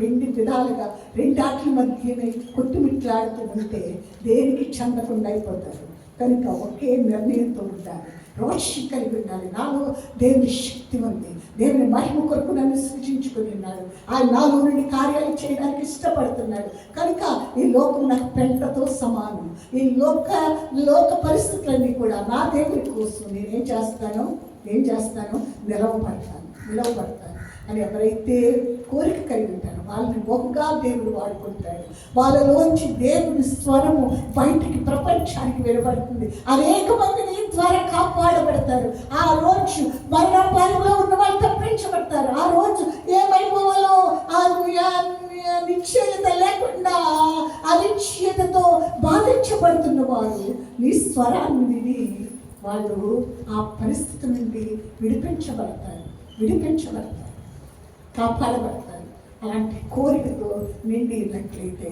రెండు విధాలుగా రెండాట్ల మధ్యనే కొట్టుమిట్లాడుతూ ఉంటే దేనికి చెందకుండా అయిపోతారు. కనుక ఒకే నిర్ణయంతో ఉండాలి, రోషం కలిగి ఉండాలి. నాలో దేవుని శక్తి ఉంది, దేవుని మహిమ కొరకు నన్ను సృజించుకుని ఉన్నాడు. ఆయన నాలో నుండి కార్యాలు చేయడానికి ఇష్టపడుతున్నాడు. కనుక ఈ లోకం నాకు పెంటతో సమానం. ఈ లోక పరిస్థితులన్నీ కూడా నా దేవుని కోసం నేనేం చేస్తాను, నిలవబడతాను అని ఎవరైతే కోరిక కలిగి ఉంటారో వాళ్ళని బహుగా దేవుడు వాడుకుంటాడు. వాళ్ళలోంచి దేవుని స్వరము బయటికి ప్రపంచానికి వెలువడుతుంది. అనేక మందిని ద్వారా కాపాడబడతారు. ఆ రోజు మరణపాయంలో ఉన్న వాళ్ళు తప్పించబడతారు. ఆ రోజు ఏమైపోవాలో నిశ్చయత లేకుండా అనిశ్చయతతో బాధించబడుతున్న వారు నీ స్వరాన్ని విని వాళ్ళు ఆ పరిస్థితి నుండి విడిపించబడతారు, కాపాడబడతారు. అలాంటి కోరికతో నిండి ఉన్నట్లయితే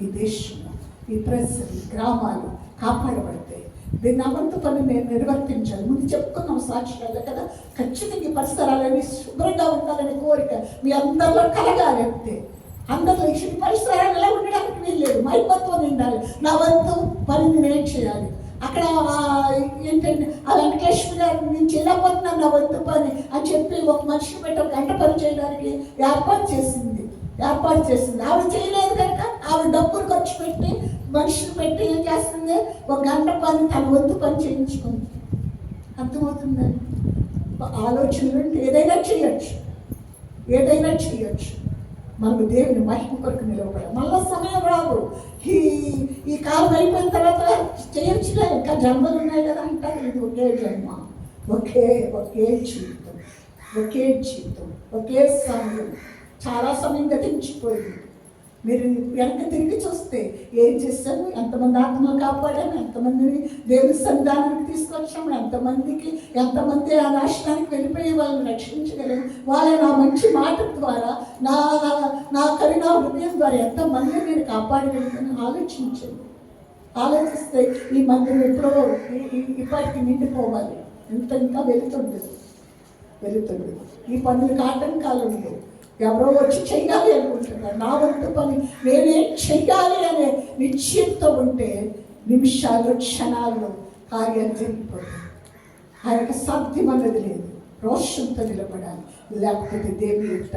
ఈ దేశము, ఈ ప్రజలు, ఈ గ్రామాలు కాపాడబడతాయి. దీన్ని అవంత పని నేను నిర్వర్తించాలి. ముందు చెప్పుకున్నాం సాక్షులు కదా, ఖచ్చితంగా ఈ పరిసరాలన్నీ శుభ్రంగా ఉండాలని కోరిక మీ అందరిలో కలగాలి. అంతే. అందరిలో ఈ పరిసరాలు ఎలా ఉండడానికి వీల్లేదు. మైపత్వం ఉండాలి. నా వంతు పనిని నేను చేయాలి. అక్కడ ఏంటంటే ఆ వెంకటేశ్వర గారి నుంచి ఎలా పోతున్నాను నా వంతు పని అని చెప్పి ఒక మనిషి పెట్టి ఒక గంట పని చేయడానికి ఏర్పాటు చేసింది. ఆవిడ చేయలేదు కనుక ఆవిడ డబ్బులు ఖర్చు పెట్టి మనుషులు పెట్టి ఏం చేస్తుంది, ఒక గంట పని తన వంతు పని చేయించుకుంది. అర్థమవుతుందని ఆలోచనలు ఏదైనా చేయొచ్చు. మనకు దేవుని మహిమ కొరకు నిలవబడాలి. మళ్ళీ సమయం రాదు. ఈ కాలం అయిపోయిన తర్వాత చేయొచ్చులే, ఇంకా జన్మలు ఉన్నాయి కదా అంటారు. ఇది ఒకే జన్మ, ఒకే జీవితం, ఒకే సమయం. చాలా సమయం గతించిపోయింది. మీరు వెనక తిరిగి చూస్తే ఏం చేశాము, ఎంతమంది ఆత్మలు కాపాడాము, ఎంతమందిని దేవుని సన్నిధానానికి తీసుకొచ్చాము, ఎంతమంది ఆ నాశనానికి వెళ్ళిపోయి వాళ్ళని రక్షించగలము. వాళ్ళ నా మంచి మాట ద్వారా, నా హృదయం ద్వారా ద్వారా ఎంతమంది నేను కాపాడగలిగాను ఆలోచించండి. ఆలోచిస్తే ఈ మందిరం ఎప్పుడో ఇప్పటికి నిండిపోవాలి. ఇంకా వెళుతుండదు. ఈ పనులకు ఆటంకాలు ఉండవు. ఎవరో వచ్చి చెయ్యాలి అనుకుంటున్నారు. నా వంతు పని నేనేం చెయ్యాలి అనే నిశ్చయంతో ఉంటే నిమిషాలు క్షణాల్లో కార్యం జరిగిపోతుంది. ఆయనకు సాధ్యం అన్నది లేదు. రోషంతో నిలబడాలి, లేకపోతే దేవుని యొక్క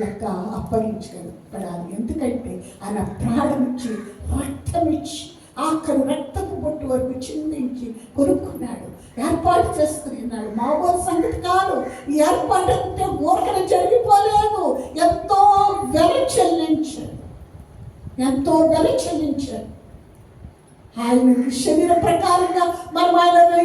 లెక్క అప్పగించబడాలి. ఎందుకంటే ఆయన ప్రాణమిచ్చి రక్తమిచ్చి ఆఖరు రక్తపు బొట్టు వరకు చిందించి కొనుక్కున్నాడు, ఏర్పాటు చేసుకున్నాడు. మామూలు సంగతి కాదు. ఈ ఏర్పాటు అంటే ఊరకన జరిగిపోలేదు. ఎంతో వెల చెల్లించాడు. ఆయనకి శరీర ప్రకారంగా మనం ఆయనను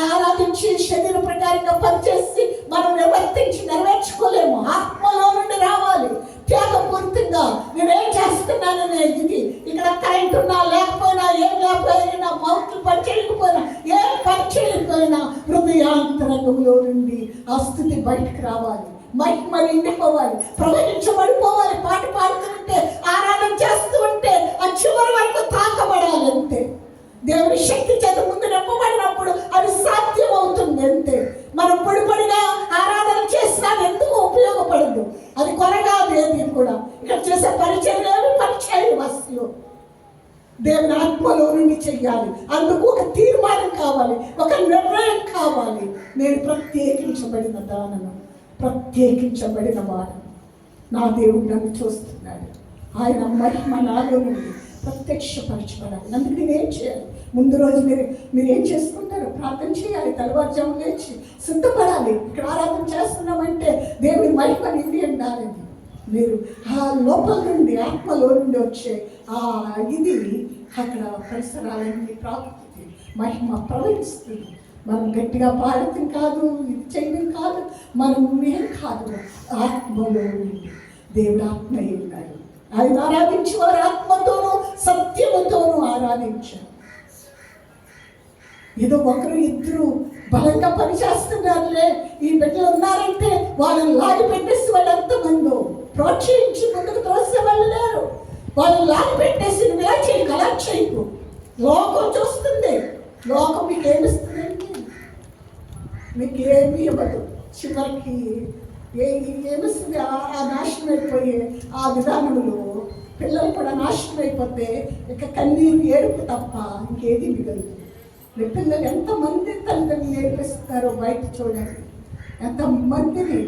ఆరాధించి శరీర ప్రకారంగా పనిచేసి మనం నెరవేర్చుకోలేము. ఆత్మలో నుండి రావాలి. త్యాగపూర్తిగా నేనేం చేస్తున్నాననే ఇది. ఇక్కడ కరెంట్ ఉన్నా లేకపోయినా, ఏం లేకపోయినా, మౌతులు పని చేయకపోయినా, ఏం పని చేయకపోయినా హృదయాంతరంగంలో నుండి ఆ స్థితి బయటకు రావాలి. మహిమ నిండిపోవాలి, ప్రవహించబడిపోవాలి. పాట పాడుతుంటే, ఆరాధన చేస్తూ ఉంటే ఆ చివరి వరకు తాకబడాలి అంతే. దేవుని శక్తి చేత ముందు నింపబడినప్పుడు అది సాధ్యం అవుతుంది అంతే. మనం పొడిపొడిగా ఆరాధన చేసినా ఎందుకు ఉపయోగపడదు. అది కొరగా ఏది కూడా. ఇక్కడ చేసే పరిచయం వస్తువు దేవుని ఆత్మలో నుండి చెయ్యాలి. అందుకు ఒక తీర్మానం కావాలి, ఒక నిర్ణయం కావాలి. నేను ప్రత్యేకించబడిన వాడు, నా దేవుడు నన్ను చూస్తున్నాడు. ఆయన మహిమ నాలో నుండి ప్రత్యక్షపరచబడాలి. అందుకు నేనేం చేయాలి? ముందు రోజు మీరు ఏం చేసుకుంటారు? ప్రార్థన చేయాలి. తెల్లవారుజాము లేచి సిద్ధపడాలి. ఇక్కడ ఆరాధన చేస్తున్నామంటే దేవుడి మహిమ నిండి ఉండాలని మీరు ఆ లోపల నుండి, ఆత్మలో నుండి వచ్చే ఇది అక్కడ పరిసరాలన్నీ ప్రాకృతి మహిమ ప్రవహిస్తుంది. మనం గట్టిగా పాడటం కాదు, ఇది చేయడం కాదు, మనం ఏం కాదు. ఆత్మలో నుండి దేవుడు ఆత్మయ్య ఉన్నాడు. ఆయన ఆరాధించేవారు ఆత్మతోనూ సత్యముతోనూ ఆరాధించారు. ఏదో ఒకరు ఇద్దరు బలంగా పనిచేస్తున్నారులే, ఈ బిడ్డలు ఉన్నారంటే వాళ్ళని లాగి పెట్టేసి వాళ్ళు ఎంతమందో ప్రోత్సహించి ముందుకు తోసే వాళ్ళు లేరు. వాళ్ళని లాగి పెట్టేసి ఇలా చేయకు, అలా చేయకు. లోకం చూస్తుంది. లోకం మీకు ఏమిస్తుందండి? మీకు ఏమీ ఇవ్వదు. చివరికి ఏమిస్తుంది? ఆ నాశనం అయిపోయే ఆ విధానంలో పిల్లలు కూడా నాశనం అయిపోతే ఇక కన్నీరు, ఏడుపు తప్ప ఇంకేది మిగలదు. మీ పిల్లలు ఎంతమంది తల్లిదండ్రులు నేర్పిస్తున్నారో బయట చూడండి. ఎంతమందిని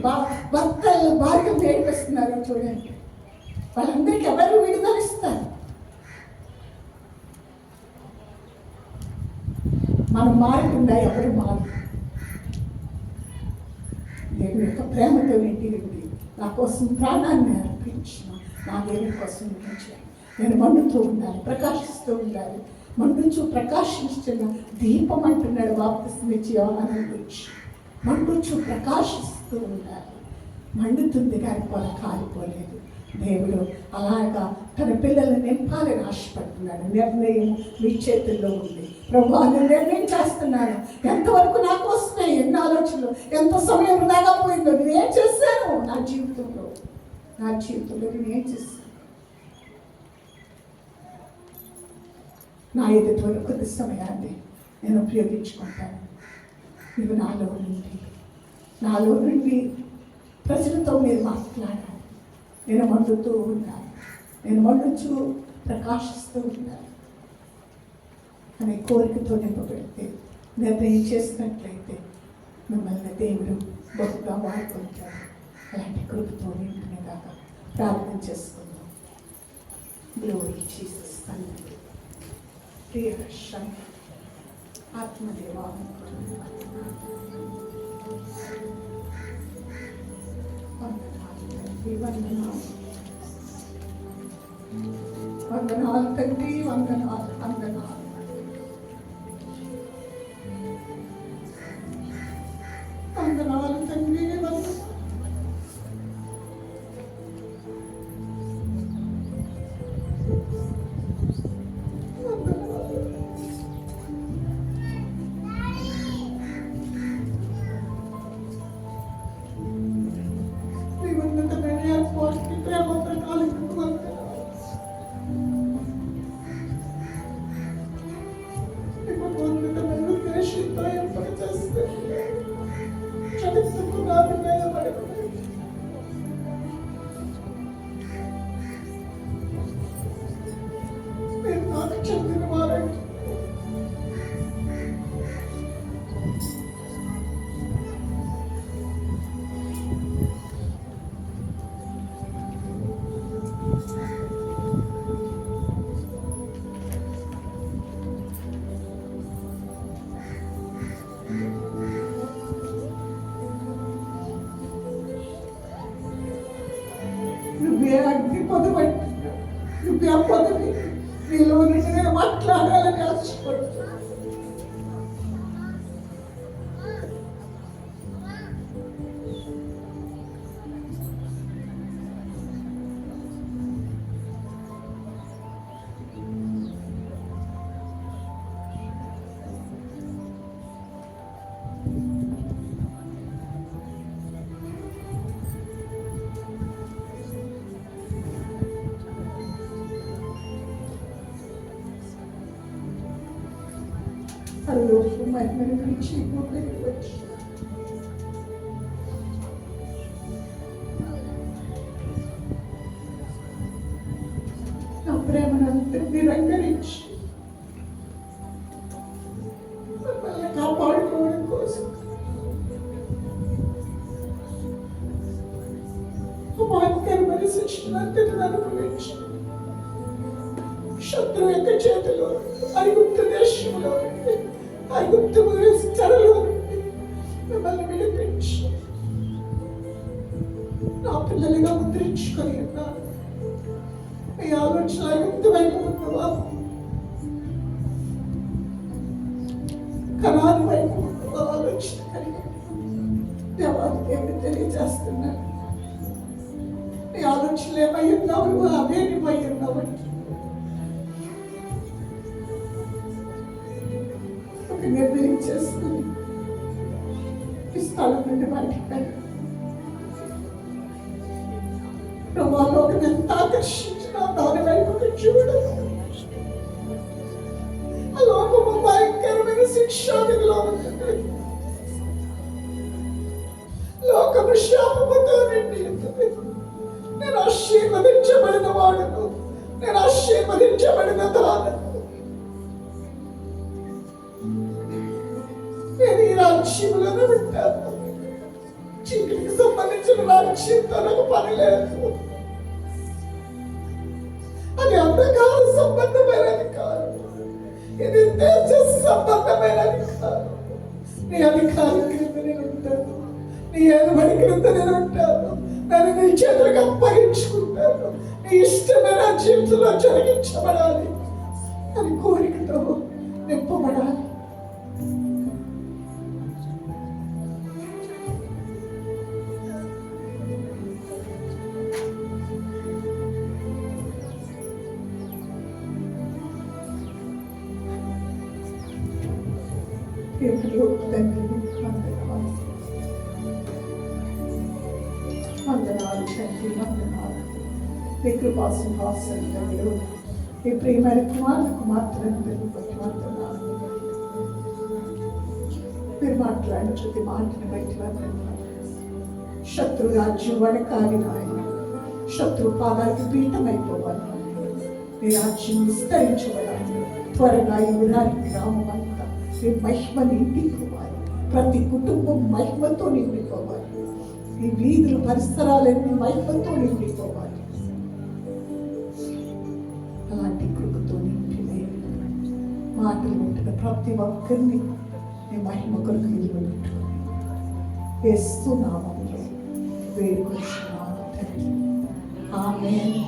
భర్తలు భార్యలు నేర్పిస్తున్నారో చూడండి. వాళ్ళందరికీ ఎవరు విడుదలిస్తారు? మనం మారకుండా ఎవరు మారు. దేవుని యొక్క ప్రేమతో నిండి నా కోసం ప్రాణాన్ని అర్పించిన నా దేవుని కోసం నేను మండుతూ ఉండాలి, ప్రకాశిస్తూ ఉండాలి. మండుచు ప్రకాశిస్తున్న దీపం అంటున్నాడు బాప్తిస్మం ఇచ్చి యోహాను గురించి. మండుచు ప్రకాశిస్తూ ఉండాలి. మండుతుంది కానీ పొల కాలిపోలేదు. దేవుడు అలాగా తన పిల్లల్ని నింపాలని ఆశపడుతున్నాడు. నిర్ణయం మీ చేతుల్లో ఉంది. ప్రభు నేను నిర్ణయం చేస్తున్నాను. ఎంతవరకు నాకు వస్తున్నాయి, ఎన్ని ఆలోచనలు, ఎంత సమయం వృధాగా పోయిందో. నేనేం చేశాను నా జీవితంలో నేనేం చేశాను? నా ఎదుటి కొద్ది సమయాన్ని నేను ఉపయోగించుకుంటాను. నువ్వు నాలో నుండి ప్రజలతో మీరు మాట్లాడాలి. నేను మండుతూ ఉన్నాను, నేను మండుచు ప్రకాశిస్తూ ఉన్నాను అనే కోరికతో నింపబడితే, నిర్ణయం చేసినట్లయితే మిమ్మల్ని దేవుడు బహుగా వాడుకుంటాడు. అలాంటి కృపతో నింపునేదాకా ప్రార్థన చేసుకుందాం. గ్లోరీ జీసస్ తండ్రి, ప్రియ శాంతి ఆత్మదేవా, వందనాలు తండ్రి, వందనాలు వందనాలు. వందనాలు తండ్రి, వందనాలు. ప్రేమ ప్రకారం చెందిన వారండి. నువ్వే అగ్ని పొదవి, నువ్వే ఆ పొదవి, నీలో నుండి నేను మాట్లాడాలని ఆశపడుతున్నాను. పరలోకపు మహిమను గురించి భూమికి వచ్చి నా ప్రేమను అంతటినీ రంగరించి మమ్మల్ని కాపాడుకోవడం కోసం అమాయకరమైన శిక్షణ అంతటిని అనుభవించి శత్రువు యొక్క చేతిలో ఐగుప్తు దేశంలో ఐగుప్తు చెరలో మిమ్మల్ని విడిపించి నా పిల్లలుగా ముద్రించుకొని ఉన్నాను. మీ ఆలోచన ఐగుప్తు వైపు ఉన్నవా, కనాను వైపు ఉన్నవా ఆలోచన కలిగి దేవానికి తెలియజేస్తున్నాను. నీ ఆలోచనలు ఏమై ఉన్నావు అవే నీవై ఉన్నావు. నిర్ణయం చేసుకుని ఈ స్థలం నుండి బయటపడి ప్రభావం ఎంత ఆకర్షించినా దాని వైపుకి చూడదు. ఆ లోకము భయంకరమైన శిక్షావిధిలో ఉంటుంది. లోకము శాపముతో నిండి ఉంటుంది. నేను ఆశీర్వదించబడిన వాడును, నేను ఆశీర్వదించబడిన దానను. నేను ఈ రాజ్యంలోనే ఉంటాను. చీకటికి సంబంధించిన రాజ్యంతో నాకు పని లేదు. అది అంధకార సంబంధమైనది కాదు, ఇది దేశ సంబంధమైనది కాదు. నీ అధికారం క్రింద నేను ఉంటాను, నీ ఏలుబడి క్రింద నేను ఉంటాను. నన్ను నీ చేతులకు అప్పగించుకుంటాను. నీ ఇష్టమైన నా జీవితంలో జరిగించబడాలి అని కోరికతో నింపబడాలి. వందనాలు తండ్రి, వందనాలు. మీ కృపా సింహాసనంలో మీ ప్రియమైన కుమారులకు మాత్రమే బట్టి వందనాలు. మీరు మాట్లాడిన ప్రతి మాటను బట్టి వందనాలు. శత్రు రాజ్యం వడకాలి నాయన, శత్రు పాదానికి పీఠమైపోవాలి. మీ రాజ్యం విస్తరించబడాలి. త్వరగా ఈ ఊరారి గ్రామం అంతా మీ మహిమ నిండిపోవాలి. ప్రతి కుటుంబం మహిమతో నిండిపోవాలి. ఈ వీధులు పరిసరాలన్నీ మహిమతో నిండిపోవాలి. అలాంటి కృపతో నింపినే మాటలు ఉంటున్న ప్రతి ఒక్కరిని మీ మహిమ కొరకు నిలబెట్టుకోవాలి. యేసు నామములో వేడుకొచ్చున్నాను తండ్రి. ఆమేన్.